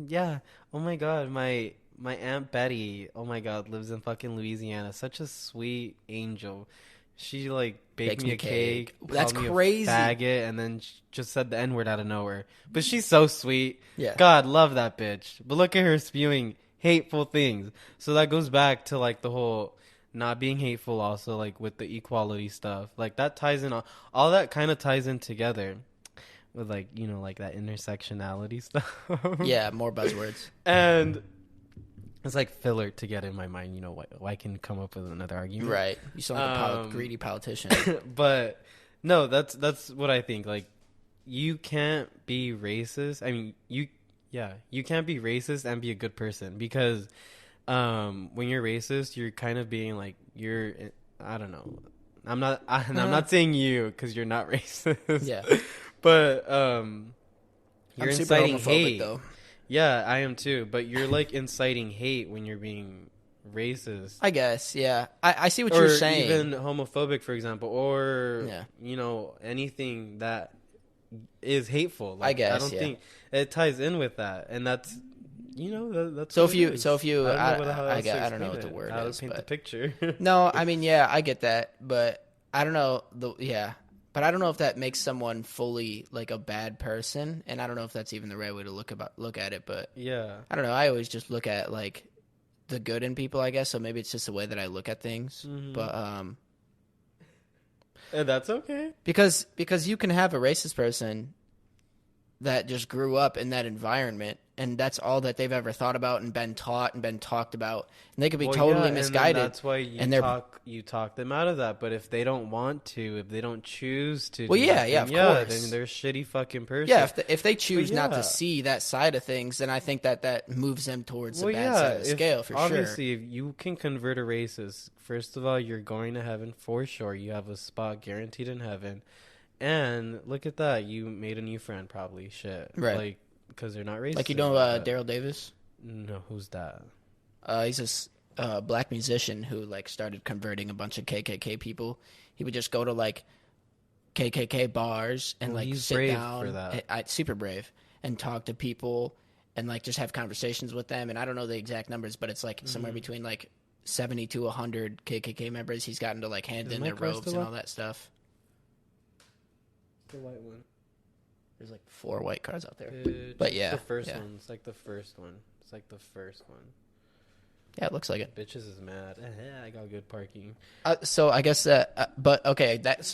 S2: yeah, oh my God, my Aunt Betty, oh my God, lives in fucking Louisiana. Such a sweet angel. She, like, baked me a cake.
S1: That's
S2: called me
S1: crazy.
S2: A faggot, and then just said the N-word out of nowhere. But she's so sweet.
S1: Yeah.
S2: God, love that bitch. But look at her spewing hateful things. So that goes back to, like, the whole not being hateful also, like, with the equality stuff. Like, that ties in, all that kind of ties in together with, like, like that intersectionality stuff.
S1: Yeah, more buzzwords.
S2: And it's like filler to get in my mind, why I can come up with another argument.
S1: Right. You sound like a greedy politician.
S2: But no, that's what I think. Like, you can't be racist. I mean, you can't be racist and be a good person, because when you're racist, you're kind of being like, I don't know. I'm not saying you, because you're not racist.
S1: Yeah.
S2: But you're
S1: I'm
S2: inciting
S1: super homophobic,
S2: hate.
S1: though.
S2: Yeah, I am too. But you're like inciting hate when you're being racist.
S1: I guess, yeah. I see what you're saying.
S2: Or even homophobic, for example, or
S1: yeah.
S2: Anything that is hateful. Like,
S1: I guess,
S2: I don't think it ties in with that, and that's that's.
S1: So if you,
S2: I
S1: don't know what the word
S2: how
S1: is.
S2: To paint the
S1: but
S2: picture.
S1: No, I mean, yeah, I get that, but I don't know But I don't know if that makes someone fully like a bad person, and I don't know if that's even the right way to look at it. But
S2: yeah,
S1: I don't know. I always just look at like the good in people, I guess. So maybe it's just the way that I look at things.
S2: Mm-hmm.
S1: But
S2: and that's okay,
S1: because you can have a racist person that just grew up in that environment, and that's all that they've ever thought about and been taught and been talked about, and they could be totally misguided.
S2: And that's why you talk them out of that. But if they don't want to, if they don't choose to,
S1: of course,
S2: then they're a shitty fucking person.
S1: Yeah, if they choose not to see that side of things, then I think that moves them towards the bad side of the scale, for
S2: obviously, if you can convert a racist, first of all, you're going to heaven for sure. You have a spot guaranteed in heaven. And look at that. You made a new friend, probably. Shit.
S1: Right.
S2: Like, because they're not racist.
S1: Like, Daryl Davis?
S2: No, who's that?
S1: He's this black musician who, like, started converting a bunch of KKK people. He would just go to, like, KKK bars and, like,
S2: he's
S1: sit
S2: brave
S1: down.
S2: For that.
S1: Super brave. And talk to people and, like, just have conversations with them. And I don't know the exact numbers, but it's, like, somewhere between, like, 70 to 100 KKK members he's gotten to, like, hand in their robes and all that stuff.
S2: The white one.
S1: There's like 4 white cars out there.
S2: But yeah. The first one. It's like the first one.
S1: Yeah, it looks like it.
S2: Bitches is mad. I got good parking.
S1: So I guess that, but okay, that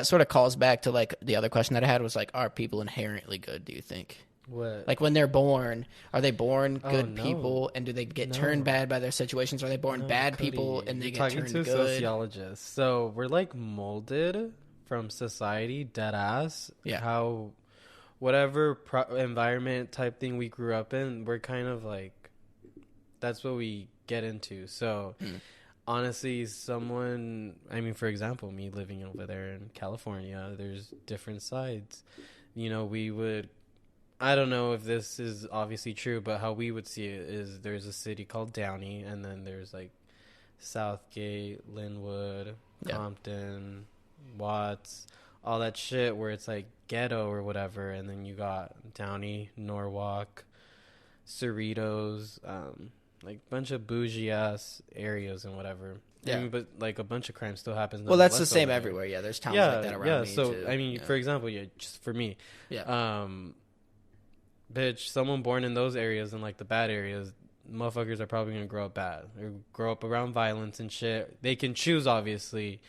S1: sort of calls back to like the other question that I had was like, are people inherently good, do you think?
S2: What?
S1: Like when they're born, are they born good people and do they get turned bad by their situations? Are they born bad
S2: Cody,
S1: people and they get turned good?
S2: Talking to a sociologist. So we're like molded from society, dead ass.
S1: Yeah.
S2: How, whatever environment type thing we grew up in, we're kind of like, that's what we get into. So honestly, for example, me living over there in California, there's different sides. I don't know if this is obviously true, but how we would see it is there's a city called Downey, and then there's like Southgate, Linwood, Compton, Watts, all that shit where it's like ghetto or whatever, and then you got Downey, Norwalk, Cerritos, like bunch of bougie ass areas and whatever.
S1: Yeah.
S2: I mean, but like a bunch of crime still happens.
S1: Well, that's the same everywhere. Yeah, there's towns like that around me
S2: So
S1: too.
S2: I mean, for example, just for me, bitch, someone born in those areas and like the bad areas, motherfuckers are probably gonna grow up bad or grow up around violence and shit. They can choose, obviously,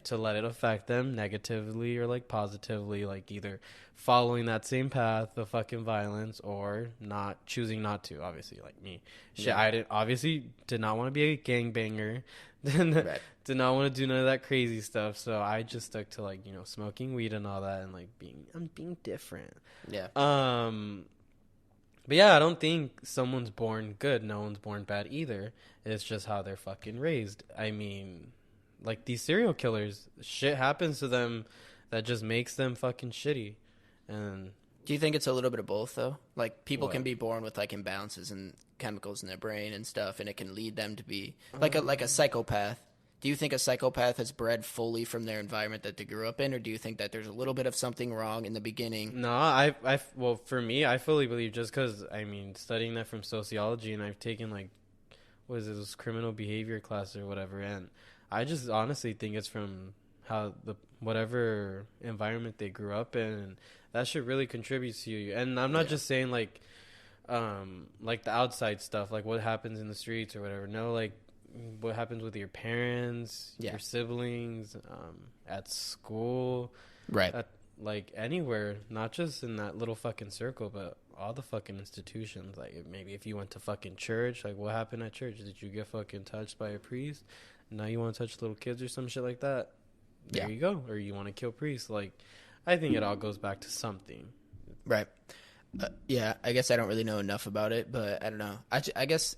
S2: to let it affect them negatively or like positively, like either following that same path of fucking violence or not choosing not to. Obviously, like me, I did not want to be a gangbanger. Did not want to do none of that crazy stuff, so I just stuck to like, you know, smoking weed and all that, and like being different. But yeah, I don't think someone's born good. No one's born bad either. It's just how they're fucking raised. I mean, like these serial killers, shit happens to them that just makes them fucking shitty. And
S1: do you think it's a little bit of both though? Like people can be born with like imbalances and chemicals in their brain and stuff, and it can lead them to be like a psychopath. Do you think a psychopath is bred fully from their environment that they grew up in, or do you think that there's a little bit of something wrong in the beginning?
S2: No, well, for me, I fully believe, just because, I mean, studying that from sociology, and I've taken, like, what is it, this criminal behavior class or whatever, and I just honestly think it's from how whatever environment they grew up in, and that shit really contributes to you. And I'm not just saying, like the outside stuff, like what happens in the streets or whatever. No, like, what happens with your parents, your siblings, at school, at, like, anywhere, not just in that little fucking circle, but all the fucking institutions. Like, maybe if you went to fucking church, like, what happened at church? Did you get fucking touched by a priest? Now you want to touch little kids or some shit like that? There you go. Or you want to kill priests? Like, I think it all goes back to something.
S1: Right. I guess I don't really know enough about it, but I don't know. I guess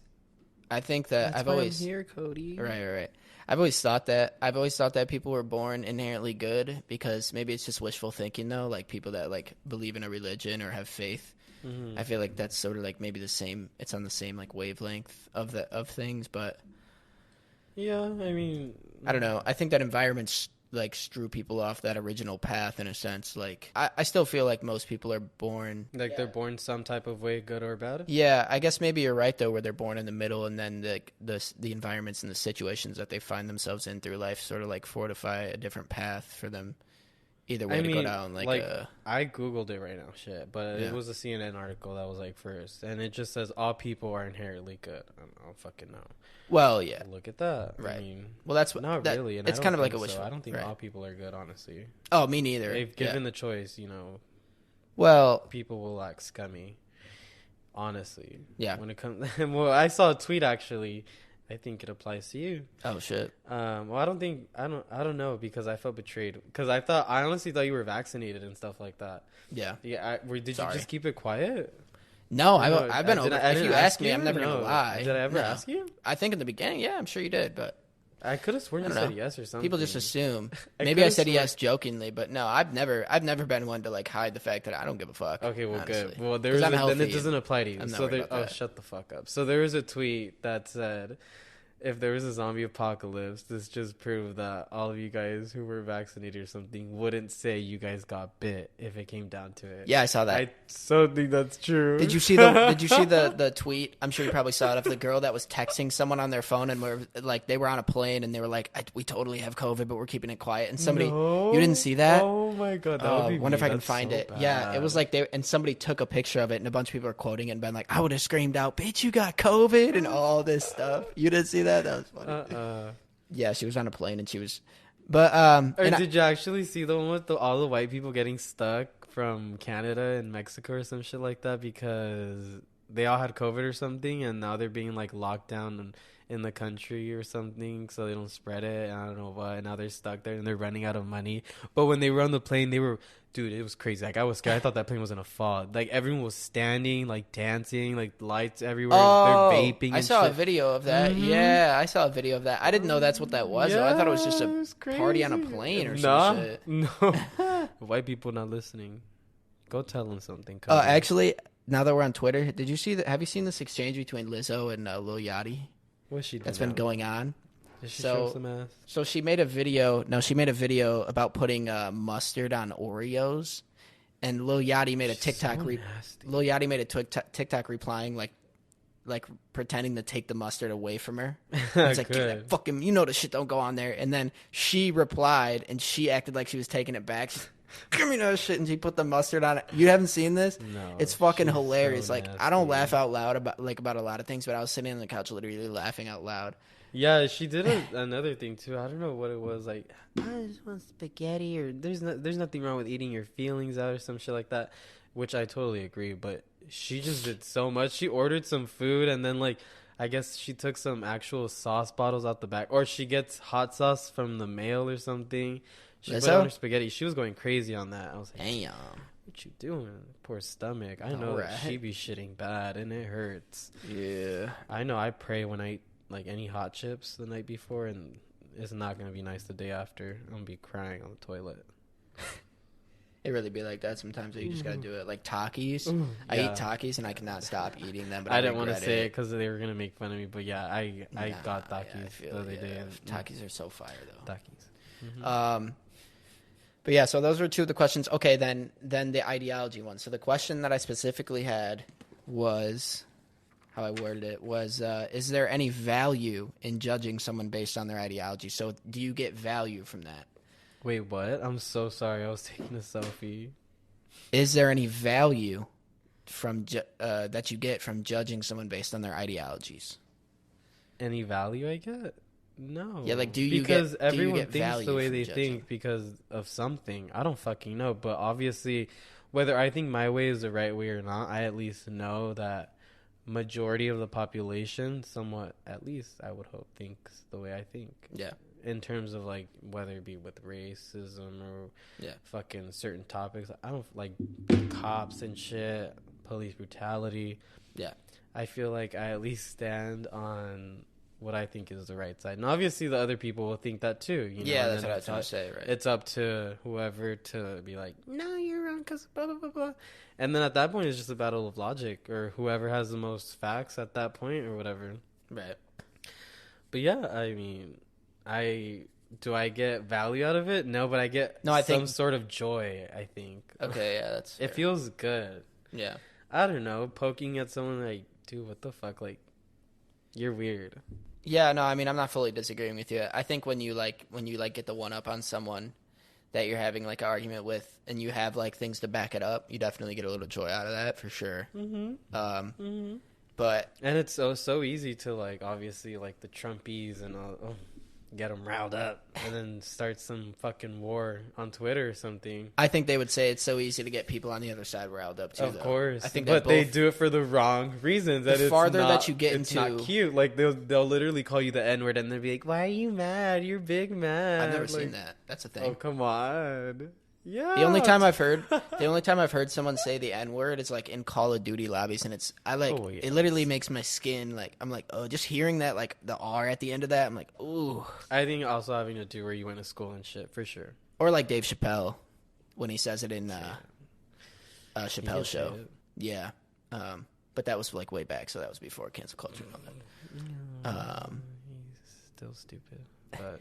S1: I think that
S2: That's
S1: I've
S2: why
S1: always
S2: I'm here, Cody.
S1: Right. I've always thought that people were born inherently good, because maybe it's just wishful thinking though, like people that like believe in a religion or have faith. I feel like that's sort of like maybe the same. It's on the same like wavelength of things, but
S2: yeah, I mean,
S1: I don't know. I think that environments like strew people off that original path in a sense. Like I still feel like most people are born
S2: like they're born some type of way, good or bad.
S1: Yeah, I guess maybe you're right though, where they're born in the middle, and then the environments and the situations that they find themselves in through life sort of like fortify a different path for them. Either way to go down. Like
S2: I googled it right now, but it was a CNN article that was like first, and it just says all people are inherently good. I don't fucking know.
S1: Well, yeah.
S2: Look at that.
S1: Right.
S2: I mean,
S1: well, that's
S2: not really. And
S1: it's kind of like a wishful.
S2: I don't think all people are good, honestly.
S1: Oh, me neither.
S2: They've given the choice, you know.
S1: Well,
S2: people will act scummy. Honestly.
S1: Yeah.
S2: When it comes, well, I saw a tweet actually. I think it applies to you.
S1: Oh shit.
S2: Well, I don't know, because I felt betrayed, because I honestly thought you were vaccinated and stuff like that.
S1: Yeah.
S2: Yeah. Did you just keep it quiet?
S1: No, I've been over. If you ask me, I'm never gonna lie.
S2: Did I ever ask you?
S1: I think in the beginning, yeah, I'm sure you did, but
S2: I could have sworn you said yes or something.
S1: People just assume. Maybe I said yes jokingly, but no, I've never been one to like hide the fact that I don't give a fuck.
S2: Okay, well,
S1: honestly.
S2: Good. Well, then it doesn't apply to you. Shut the fuck up. So there was a tweet that said, if there was a zombie apocalypse, this just proved that all of you guys who were vaccinated or something wouldn't say you guys got bit if it came down to it.
S1: Yeah, I saw that.
S2: I so think that's true.
S1: Did you see the tweet? I'm sure you probably saw it, of the girl that was texting someone on their phone, and they were on a plane and they were like, we totally have COVID, but we're keeping it quiet. And somebody, you didn't see that?
S2: Oh my god, that would be
S1: wonder if I can
S2: That's
S1: find
S2: so
S1: it.
S2: bad.
S1: Yeah, it was like and somebody took a picture of it, and a bunch of people are quoting it and been like, I would have screamed out, bitch, you got COVID, and all this stuff. You didn't see that? That was funny. Yeah, she was on a plane and she was, but
S2: did you actually see the one with all the white people getting stuck from Canada and Mexico or some shit like that, because they all had COVID or something, and now they're being like locked down in the country or something so they don't spread it, and I don't know what, and now they're stuck there and they're running out of money. But when they were on the plane, dude, it was crazy. Like, I was scared. I thought that plane was gonna fall. Like, everyone was standing, like, dancing, like, lights everywhere.
S1: Oh,
S2: they're vaping and
S1: I saw
S2: shit.
S1: a video of that. Mm-hmm. Yeah, I saw a video of that. I didn't know that's what that was, though. I thought it was just a party on a plane or some shit.
S2: No. White people not listening. Go tell them something.
S1: Oh, actually, now that we're on Twitter, have you seen this exchange between Lizzo and Lil Yachty?
S2: What's she doing?
S1: That's been going on.
S2: Did she show some ass?
S1: So she made a video. No, she made a video about putting mustard on Oreos, and Lil Yachty made a TikTok. Lil Yachty made a TikTok replying like, like pretending to take the mustard away from her. It's like, dude, that fucking, you know, the shit don't go on there. And then she replied, and she acted like she was taking it back. She's, give me that shit, and she put the mustard on it. You haven't seen this?
S2: No,
S1: it's fucking hilarious.
S2: So
S1: like
S2: nasty.
S1: I don't laugh out loud about a lot of things, but I was sitting on the couch literally laughing out loud.
S2: Yeah, she did another thing too. I don't know what it was. Like, I just want spaghetti, or there's nothing wrong with eating your feelings out or some shit like that, which I totally agree. But she just did so much. She ordered some food, and then like, I guess she took some actual sauce bottles out the back, or she gets hot sauce from the mail or something. She put it on her spaghetti. She was going crazy on that. I was like, damn, what you doing? Poor stomach. I know that she be shitting bad, and it hurts.
S1: Yeah.
S2: I know. I pray when I eat like any hot chips the night before, and it's not gonna be nice the day after. I'm gonna be crying on the toilet.
S1: It really be like that sometimes. You just gotta do it. Like Takis, I eat Takis and I cannot stop eating them. But
S2: I didn't want to say it because they were gonna make fun of me. But yeah, I got Takis the other day.
S1: Takis are so fire though.
S2: Takis.
S1: But yeah, so those were two of the questions. Okay, then the ideology one. So the question that I specifically had was, how I worded it was, is there any value in judging someone based on their ideology? So do you get value from that?
S2: Wait, what? I'm so sorry. I was taking a selfie.
S1: Is there any value from that you get from judging someone based on their ideologies?
S2: Any value I get? No.
S1: Yeah, like
S2: because everyone thinks the way they think because of something. I don't fucking know, but obviously, whether I think my way is the right way or not, I at least know that majority of the population, somewhat at least, I would hope, thinks the way I think.
S1: Yeah.
S2: In terms of like whether it be with racism or fucking certain topics, I don't like cops and shit, police brutality.
S1: Yeah.
S2: I feel like I at least stand on what I think is the right side. And obviously the other people will think that too. You know?
S1: Yeah, that's what I was trying to say, right?
S2: It's up to whoever to be like, no, you're wrong because blah, blah, blah, blah. And then at that point, it's just a battle of logic or whoever has the most facts at that point or whatever.
S1: Right.
S2: But yeah, I mean, do I get value out of it? No, but I get some sort of joy, I think.
S1: Okay, yeah, that's fair.
S2: It feels good.
S1: Yeah.
S2: I don't know, poking at someone like, dude, what the fuck? Like, you're weird.
S1: Yeah, no, I mean, I'm not fully disagreeing with you. I think when you get the one up on someone that you're having like an argument with, and you have like things to back it up, you definitely get a little joy out of that for sure. But
S2: and it's so easy to like, obviously, like the Trumpies and all, get them riled up and then start some fucking war on Twitter or something.
S1: I think they would say it's so easy to get people on the other side riled up too.
S2: Of course,
S1: I think,
S2: but they do it for the wrong reasons.
S1: The farther that you get
S2: it's
S1: into,
S2: not cute. Like they'll literally call you the N-word and they'll be like, "Why are you mad? You're big mad."
S1: I've never seen that. That's a thing.
S2: Oh, come on. Yeah.
S1: The only time I've heard someone say the N-word is like in Call of Duty lobbies, and it literally makes my skin like, I'm like, oh, just hearing that, like the R at the end of that, I'm like, ooh.
S2: I think also having to do where you went to school and shit for sure.
S1: Or like Dave Chappelle when he says it in Chappelle's show. Yeah. But that was like way back, so that was before cancel culture and all that.
S2: He's still stupid, but.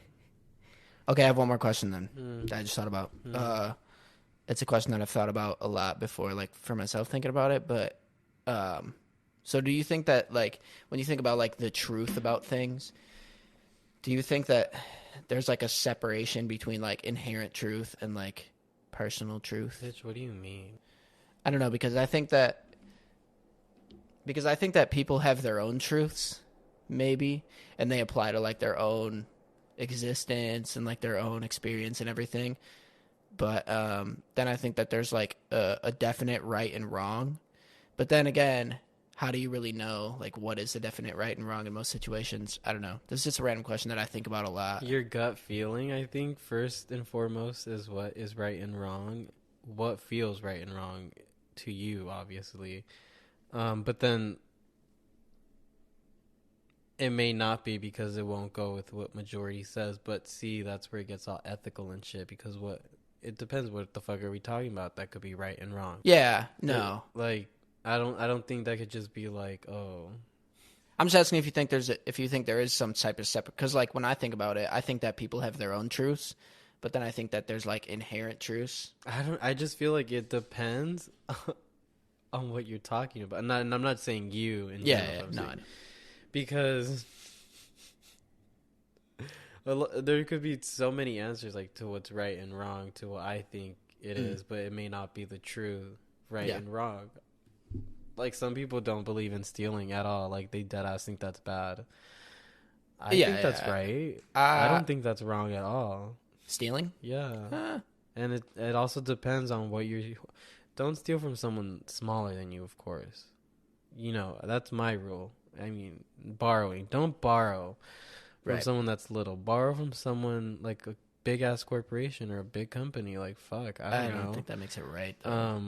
S1: Okay, I have one more question then that I just thought about. It's a question that I've thought about a lot before, like for myself thinking about it. But so do you think that, like, when you think about like the truth about things, do you think that there's like a separation between like inherent truth and like personal truth?
S2: Bitch, what do you mean?
S1: I don't know, because I think that people have their own truths, maybe, and they apply to like their own existence and like their own experience and everything. But then I think that there's like a definite right and wrong. But then again, how do you really know like what is the definite right and wrong in most situations? I don't know. This is just a random question that I think about a lot.
S2: Your gut feeling, I think, first and foremost, is what is right and wrong. What feels right and wrong to you, obviously. But then it may not be because it won't go with what majority says, but see, that's where it gets all ethical and shit, because it depends what the fuck are we talking about that could be right and wrong.
S1: Yeah, no.
S2: Like, I don't think that could just be like, oh.
S1: I'm just asking if you think there is some type of separate, because like when I think about it, I think that people have their own truths, but then I think that there's like inherent truths.
S2: I just feel like it depends on what you're talking about. And I'm not saying you in
S1: Yeah,
S2: general.
S1: yeah, no, I know.
S2: Because there could be so many answers like to what's right and wrong to what I think it is, but it may not be the true right and wrong. Like some people don't believe in stealing at all. Like they deadass think that's bad. I think that's right. I don't think that's wrong at all.
S1: Stealing?
S2: Yeah. And it also depends on what you're... Don't steal from someone smaller than you, of course. You know, that's my rule. I mean, borrowing. Don't borrow from someone that's little. Borrow from someone like a big-ass corporation or a big company. Like, fuck, I don't know.
S1: Think that makes it right, though.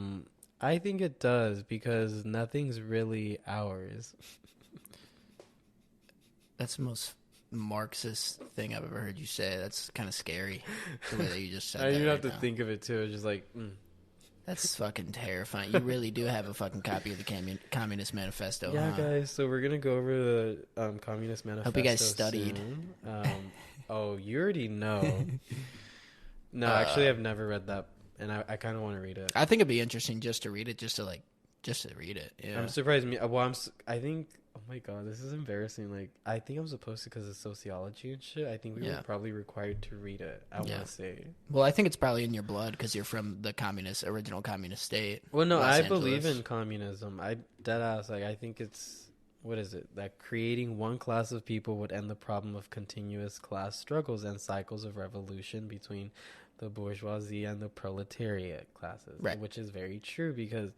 S2: I think it does because nothing's really ours.
S1: That's the most Marxist thing I've ever heard you say. That's kind of scary, the way that you just said that.
S2: I didn't have to think of it, too. It's just like...
S1: That's fucking terrifying. You really do have a fucking copy of the Communist Manifesto,
S2: Yeah, guys. So we're gonna go over the Communist Manifesto.
S1: Hope you guys studied.
S2: Oh, you already know. No, actually, I've never read that, and I kind of want to read it.
S1: I think it'd be interesting just to read it, just to read it. Yeah.
S2: I'm surprised. I think. Oh my god, this is embarrassing. Like, I think I'm supposed to because of sociology and shit. I think we were probably required to read it. I want to say.
S1: Well, I think it's probably in your blood because you're from the original communist state.
S2: Well, no, I believe in communism. I deadass. Like, I think it's what is it? That creating one class of people would end the problem of continuous class struggles and cycles of revolution between the bourgeoisie and the proletariat classes.
S1: Right.
S2: Which is very true because.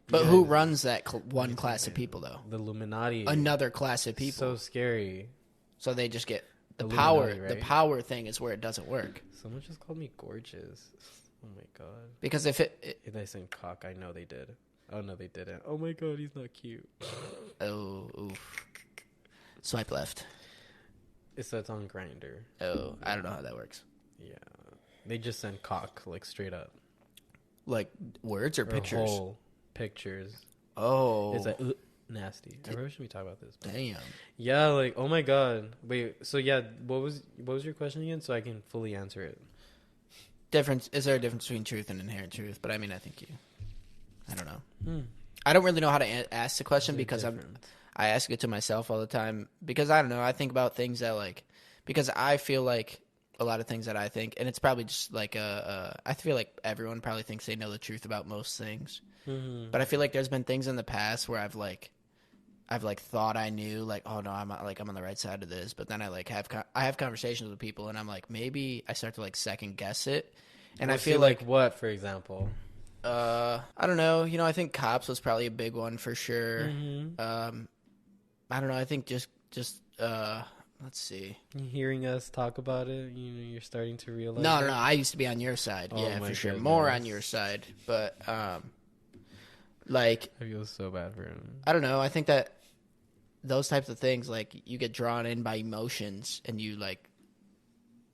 S1: But who runs that one class of people, though?
S2: The Illuminati.
S1: Another class of people.
S2: So scary.
S1: So they just get the power. Right? The power thing is where it doesn't work.
S2: Someone just called me gorgeous. Oh my god.
S1: Because if
S2: if they said cock, I know they did. Oh no, they didn't. Oh my god, he's not cute.
S1: Oh, oof. Swipe left.
S2: It says on Grindr.
S1: Oh, I don't know how that works.
S2: Yeah, they just send cock like straight up.
S1: Like words or pictures?
S2: Whole pictures.
S1: Oh,
S2: it's like nasty. I really should we talk about this.
S1: Damn.
S2: Yeah, like oh my god. Wait. So yeah, what was your question again? So I can fully answer it.
S1: Is there a difference between truth and inherent truth? But I mean, I don't know. I don't really know how to ask the question because I ask it to myself all the time because I don't know. I think about things that because I feel like a lot of things that I think, and it's probably just like I feel like everyone probably thinks they know the truth about most things. Mm-hmm. But I feel like there's been things in the past where I've thought I knew, like, oh no, I'm on the right side of this, but then I have conversations with people, and I'm like, maybe I start to second guess it, and I feel like
S2: what, for example,
S1: I don't know, I think cops was probably a big one for sure.
S2: Mm-hmm.
S1: I don't know, I think just let's see,
S2: hearing us talk about it, you're starting to realize.
S1: No, I used to be on your side, for sure, more on your side, but I
S2: feel so bad for him.
S1: I don't know. I think that those types of things, you get drawn in by emotions and you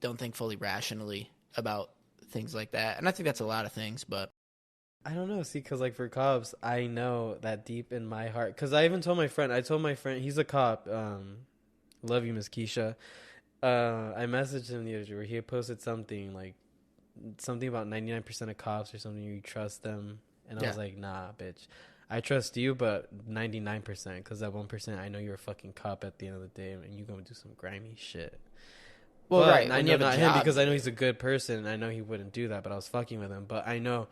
S1: don't think fully rationally about things like that. And I think that's a lot of things, but
S2: I don't know. See, because for cops, I know that deep in my heart. Because I even told my friend. He's a cop. Love you, Miss Keisha. I messaged him the other day where he had posted something about 99% of cops or something. You trust them. And I was like, nah, bitch. I trust you, but 99%. Because that 1%, I know you're a fucking cop at the end of the day. And you're going to do some grimy shit.
S1: Well,
S2: but
S1: right.
S2: I know not him because I know he's a good person. And I know he wouldn't do that. But I was fucking with him. But I know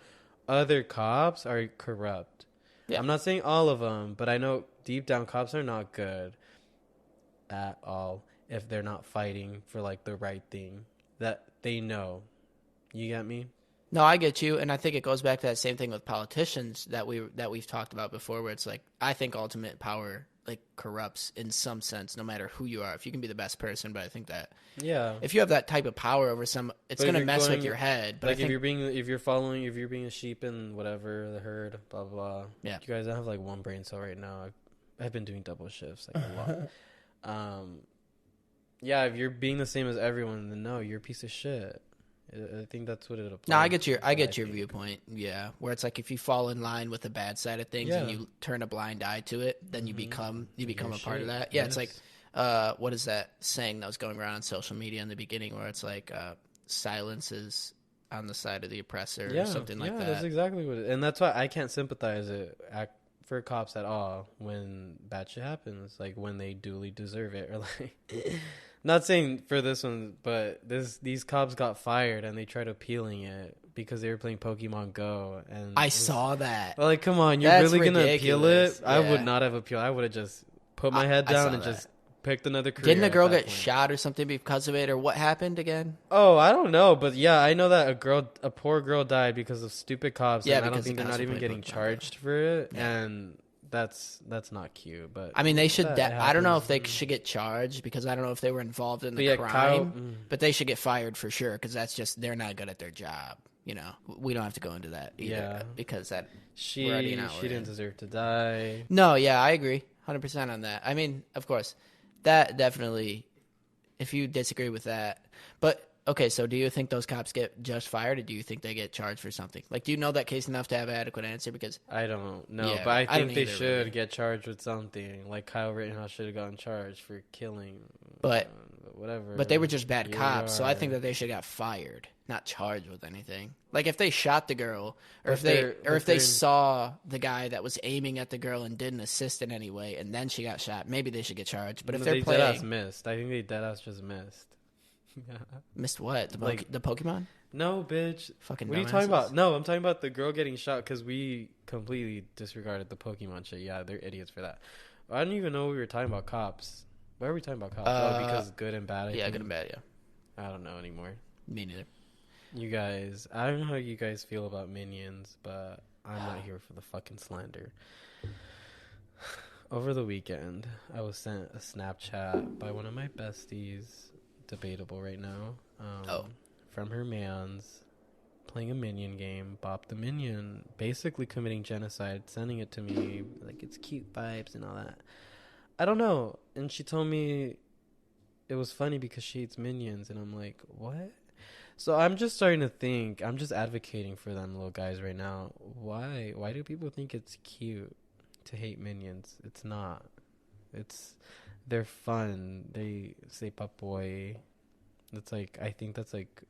S2: other cops are corrupt. Yeah. I'm not saying all of them. But I know deep down cops are not good at all. If they're not fighting for the right thing. That they know. You get me?
S1: No, I get you, and I think it goes back to that same thing with politicians that we've talked about before, where it's I think ultimate power corrupts in some sense, no matter who you are. If you can be the best person, but I think that if you have that type of power over some, it's going to mess with your head. But
S2: if you're being a sheep in whatever the herd, blah blah blah. Yeah, you guys, I have one brain cell right now. I've been doing double shifts a lot. Yeah, if you're being the same as everyone, then no, you're a piece of shit. I think that's what it applies.
S1: No, I get your viewpoint. Yeah, where it's if you fall in line with the bad side of things and you turn a blind eye to it, then you become a part of that. Yeah, yes. It's what is that saying that was going around on social media in the beginning, where it's silence is on the side of the oppressor or something like that.
S2: Yeah, that's exactly what it is. And that's why I can't sympathize for cops at all when bad shit happens, like when they duly deserve it, or like, not saying for this one, but these cops got fired and they tried appealing it because they were playing Pokemon Go, and
S1: I saw that.
S2: like, come on, you're
S1: That's
S2: really gonna appeal
S1: ridiculous.
S2: it? I would
S1: Yeah.
S2: not have appealed. I would have just put my head down and
S1: that.
S2: just picked another career.
S1: Didn't a girl
S2: at that
S1: get
S2: point.
S1: shot or something because of it, or what happened again?
S2: Oh, I don't know, but yeah, I know that a poor girl died because of stupid cops,
S1: Yeah,
S2: and I don't
S1: because
S2: think
S1: the
S2: they're
S1: cops
S2: not
S1: were
S2: even
S1: playing
S2: getting
S1: Pokemon Go.
S2: charged for it,
S1: Yeah.
S2: and that's not cute. But
S1: I mean, they should.
S2: that
S1: I don't know if
S2: happens.
S1: they should get charged because I don't know if they were involved in the
S2: But yeah,
S1: crime.
S2: Kyle,
S1: But they should get fired for sure because that's just they're not good at their job. You know, we don't have to go into that either
S2: Yeah.
S1: because that
S2: she
S1: we're already an hour
S2: didn't
S1: in.
S2: deserve to die.
S1: No, yeah, I agree 100% on that. I mean, of course, that definitely. If you disagree with that, but okay, so do you think those cops get just fired, or do you think they get charged for something? Like, do you know that case enough to have an adequate answer? Because
S2: I don't know,
S1: Yeah,
S2: but I
S1: I
S2: think
S1: don't
S2: they
S1: either,
S2: should
S1: really.
S2: get charged with something. Like Kyle Rittenhouse should have gotten charged for killing.
S1: But
S2: whatever.
S1: But they were just bad
S2: Here we
S1: cops, so I
S2: are.
S1: think that they should have got fired, not charged with anything. Like if they shot the girl, or
S2: But they're-
S1: if they
S2: they're-
S1: saw the guy that was aiming at the girl and didn't assist in any way, and then she got shot, maybe they should get charged. But if they're
S2: they
S1: playing,
S2: deadass missed. I think they deadass just missed.
S1: missed what the
S2: Like-
S1: the Pokemon?
S2: No, bitch.
S1: Fucking.
S2: What are you talking about?
S1: dumbasses.
S2: No, I'm talking about the girl getting shot because we completely disregarded the Pokemon shit. Yeah, they're idiots for that. I don't even know we were talking about cops. Why are we talking about cops? Because good and bad. I
S1: Yeah,
S2: think.
S1: good and bad. Yeah,
S2: I don't know anymore.
S1: me neither.
S2: You guys, I don't know how you guys feel about Minions, but I'm not here for the fucking slander. Over the weekend, I was sent a Snapchat by one of my besties, debatable right now, from her mans, playing a Minion game, Bop the Minion, basically committing genocide, sending it to me, like it's cute vibes and all that. I don't know, and she told me it was funny because she hates Minions, and I'm like, what? So I'm just starting to think, I'm just advocating for them little guys right now. Why do people think it's cute to hate Minions? It's not. They're fun. They say papoy. That's like, I think that's like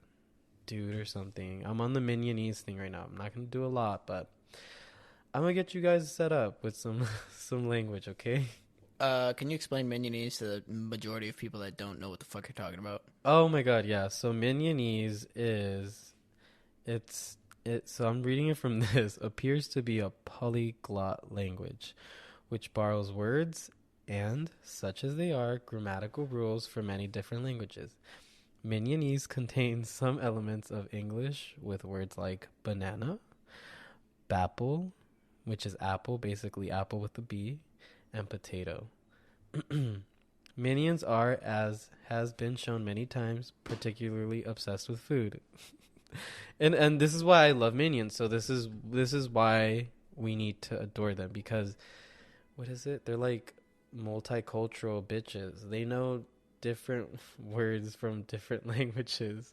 S2: dude or something. I'm on the minionese thing right now. I'm not gonna do a lot, but I'm gonna get you guys set up with some language, okay?
S1: Can you explain minionese to the majority of people that don't know what the fuck you're talking about?
S2: Oh my god, yeah. So minionese so I'm reading it from this, appears to be a polyglot language, which borrows words and, such as they are, grammatical rules from many different languages. Minionese contains some elements of English with words like banana, bapple, which is apple, basically apple with a B, and potato. Minions are, as has been shown many times, particularly obsessed with food. and this is why I love Minions. So this is why we need to adore them, because what is it? They're like multicultural bitches. They know different words from different languages.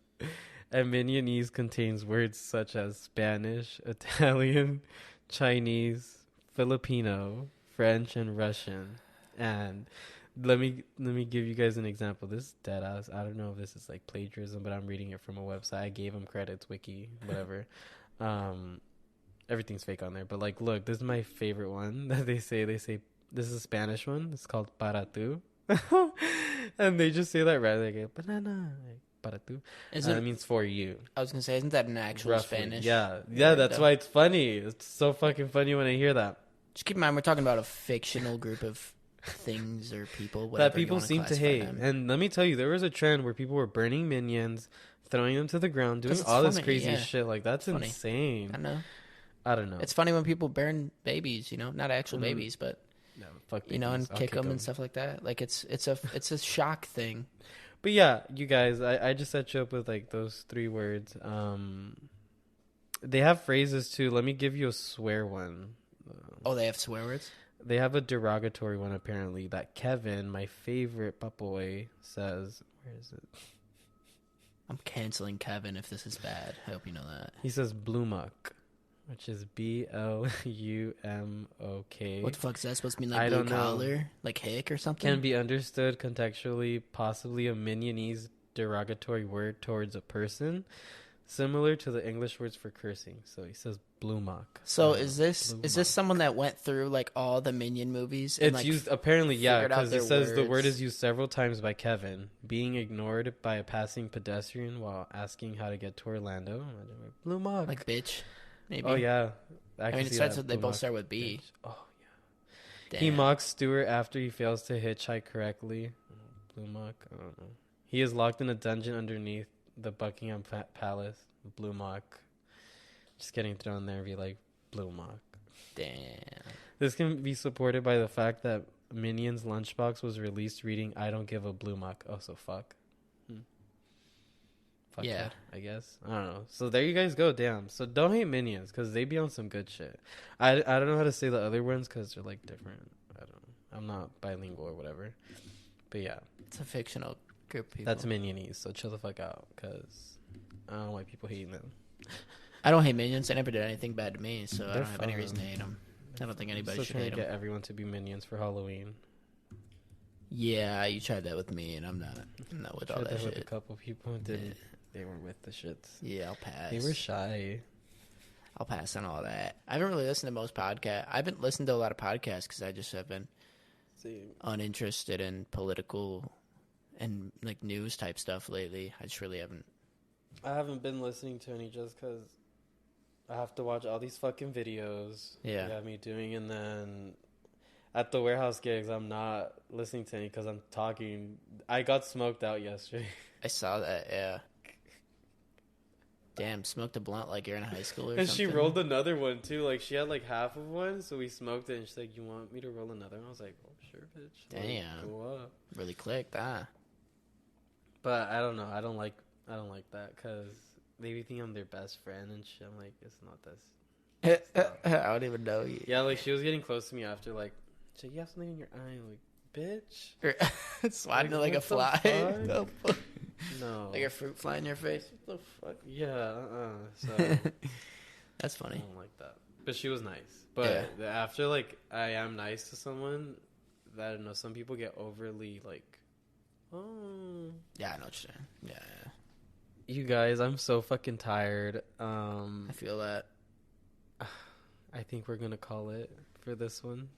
S2: And Minionese contains words such as Spanish, Italian, Chinese, Filipino, French, and Russian. And let me give you guys an example. This is dead ass. I don't know if this is like plagiarism, but I'm reading it from a website. I gave them credits, wiki, whatever. Everything's fake on there. But like, look, this is my favorite one that they say this is a Spanish one. It's called para tu. And they just say that right, like banana, like para tu. It means for you.
S1: I was gonna say, isn't that an actual
S2: Roughly.
S1: Spanish?
S2: Yeah, that's why it's funny. It's so fucking funny when I hear that.
S1: Just keep in mind, we're talking about a fictional group of things or people,
S2: That people seem to hate.
S1: them.
S2: And let me tell you, there was a trend where people were burning Minions, throwing them to the ground, doing all this crazy shit. Like, that's insane.
S1: I know.
S2: I don't know.
S1: It's funny when people burn babies, not actual babies, but
S2: No, fuck
S1: and
S2: babies. I'll
S1: kick them and stuff like that. Like it's a shock thing.
S2: But yeah, you guys, I just set you up with like those 3 words. They have phrases too. Let me give you a swear one.
S1: Oh, they have swear words?
S2: They have a derogatory one apparently that Kevin, my favorite papoy, says. Where is it?
S1: I'm canceling Kevin if this is bad. I hope you know that.
S2: He says blumuk, which is BLUMOK.
S1: What the fuck is that supposed to mean? Like
S2: I
S1: blue
S2: don't know.
S1: collar? Like hick or something?
S2: Can be understood contextually, possibly a Minionese derogatory word towards a person. similar to the English words for cursing. So he says blue mock.
S1: So is this someone that went through like all the Minion movies? And,
S2: It's
S1: like,
S2: used apparently, yeah,
S1: figured out
S2: because it
S1: their
S2: says the word
S1: words?
S2: is used several times by Kevin, being ignored by a passing pedestrian while asking how to get to Orlando. Blue mock.
S1: Like bitch, maybe.
S2: Oh yeah,
S1: I mean, it starts with, they both start with B.
S2: Bitch. Oh yeah.
S1: Damn.
S2: He mocks Stuart after he fails to hitchhike correctly. Blue mock. I don't know. He is locked in a dungeon underneath the Buckingham Palace. Blue mock. Just getting thrown there and be like blue mock.
S1: Damn.
S2: This can be supported by the fact that Minion's lunchbox was released reading "I don't give a blue mock." Oh, so fuck. Fuck
S1: Yeah.
S2: it, I guess. I don't know. So there you guys go. Damn. So don't hate Minions because they be on some good shit. I don't know how to say the other ones because they're like different. I don't know. I'm not bilingual or whatever. But yeah.
S1: It's a fictional group of people.
S2: That's minionese, so chill the fuck out because I don't like people hating them.
S1: I don't hate Minions. They never did anything bad to me, so I
S2: They're
S1: don't have any
S2: fun.
S1: reason to hate them. I don't think anybody
S2: Still
S1: should
S2: trying
S1: hate
S2: to
S1: them.
S2: get everyone to be minions for Halloween.
S1: Yeah, you tried that with me, and I'm not with all
S2: Tried
S1: that
S2: with a
S1: shit.
S2: couple people and didn't. They were with the shits.
S1: Yeah, I'll pass.
S2: They were shy.
S1: I'll pass on all that. I haven't really listened to most podcasts. I haven't listened to a lot of podcasts because I just have been uninterested in political and like news type stuff lately. I just really haven't.
S2: I haven't been listening to any just because I have to watch all these fucking videos.
S1: Yeah.
S2: They have me doing, and then at the warehouse gigs, I'm not listening to any because I'm talking. I got smoked out yesterday.
S1: I saw that. Yeah. Damn, smoked a blunt like you're in high school or
S2: And
S1: something.
S2: she rolled another one too. Like she had like half of one, so we smoked it. And she's like, "You want me to roll another?" And I was like, "Oh, sure, bitch." Like,
S1: Damn.
S2: go up.
S1: Really clicked, ah.
S2: But I don't know. I don't like that because they think I'm their best friend and shit. I'm like, it's not this.
S1: I don't even know you.
S2: Yeah, like she was getting close to me after like, she's like, "You have something in your eye." I'm like, bitch.
S1: Sliding
S2: Like,
S1: like a
S2: what the
S1: fly.
S2: fuck?
S1: The fuck?
S2: No.
S1: Like a fruit fly in your face. What the fuck?
S2: Yeah. So I
S1: That's funny.
S2: don't like that. But she was nice. But after like I am nice to someone, I don't know. Some people get overly like, oh.
S1: Yeah, I know what you're saying. Yeah.
S2: You guys, I'm so fucking tired.
S1: I feel that.
S2: I think we're gonna call it for this one.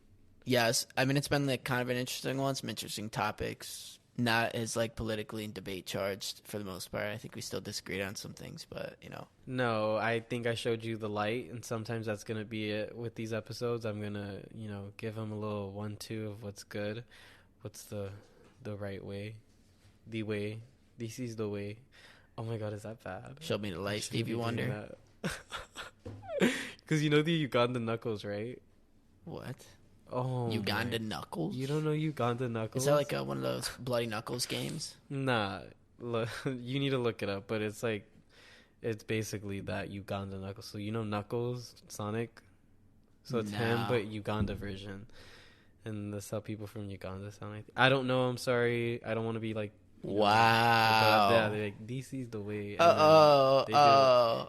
S1: Yes, I mean it's been like kind of an interesting one. Some interesting topics. Not as like politically and debate charged for the most part. I think we still disagreed on some things, but you know.
S2: No, I think I showed you the light, and sometimes that's gonna be it with these episodes. I'm gonna, give them a little 1-2 of what's good, what's the right way, the way. This is the way. Oh my god, is that bad?
S1: Show me the light, Stevie Wonder.
S2: Because you know the Uganda Knuckles, right?
S1: What?
S2: Oh,
S1: Uganda Knuckles?
S2: You don't know Uganda Knuckles?
S1: Is that like one of those Bloody Knuckles games?
S2: Nah, you need to look it up. But it's like, it's basically that Uganda Knuckles. So you know Knuckles, Sonic. So it's him, but Uganda version. And that's how people from Uganda sound like. I don't know. I'm sorry. I don't want to be like.
S1: Wow.
S2: Yeah, they're like, this is the way.
S1: Oh.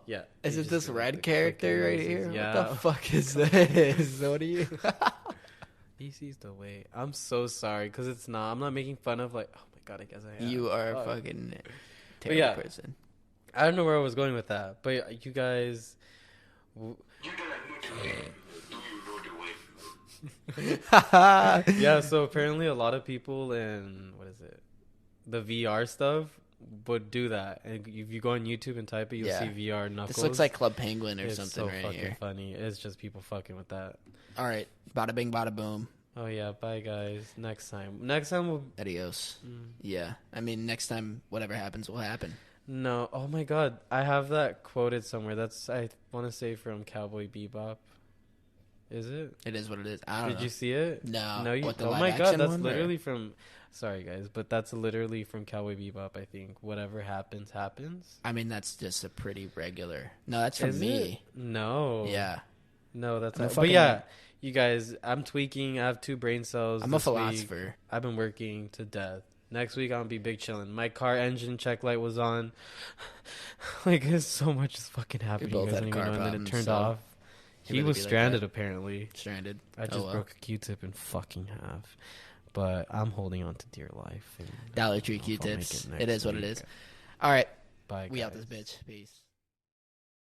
S2: Yeah.
S1: Is it this red character right here?
S2: Yeah.
S1: What the fuck is this? What are you?
S2: This is the way. I'm so sorry because it's not. I'm not making fun of like. Oh my god, I guess I am.
S1: You are a fucking terrible person.
S2: I don't know where I was going with that, but you guys. Yeah, so apparently a lot of people in the VR stuff would do that, and if you go on YouTube and type it, you'll see VR Knuckles.
S1: This looks like Club Penguin or something
S2: so
S1: right
S2: fucking
S1: here.
S2: funny. It's just people fucking with that.
S1: All right, bada bing, bada boom.
S2: Oh yeah, bye guys. Next time we'll.
S1: Adios. Yeah, I mean next time whatever happens will happen.
S2: No, oh my god, I have that quoted somewhere. That's I want to say from Cowboy Bebop. Is it?
S1: It is what it is. I don't know.
S2: Did you see it?
S1: No.
S2: No, you.
S1: What, the
S2: Oh
S1: live
S2: my god,
S1: action
S2: that's
S1: one,
S2: literally from. Sorry guys, but that's literally from Cowboy Bebop. I think whatever happens, happens.
S1: I mean that's just a pretty regular. No, that's from
S2: Is
S1: me.
S2: it? No.
S1: Yeah.
S2: No, that's
S1: I'm a
S2: not. But
S1: fucking-
S2: yeah, you guys, I'm tweaking. I have 2 brain cells.
S1: I'm a
S2: this week.
S1: philosopher.
S2: I've been working to death. Next week I'm gonna be big chilling. My car engine check light was on. Like there's so much is fucking happening.
S1: both
S2: You guys
S1: had
S2: don't even
S1: car
S2: know, and then it
S1: problems,
S2: turned
S1: so
S2: off.
S1: it
S2: He
S1: really
S2: was
S1: be like
S2: stranded
S1: that.
S2: apparently.
S1: Stranded.
S2: I just broke a Q-tip in fucking half. But I'm holding on to dear life. And
S1: Dollar Tree
S2: I don't know if I'll make
S1: Q-tips.
S2: next
S1: It is what it
S2: week.
S1: is. All right.
S2: Bye,
S1: We out
S2: guys.
S1: this bitch. Peace.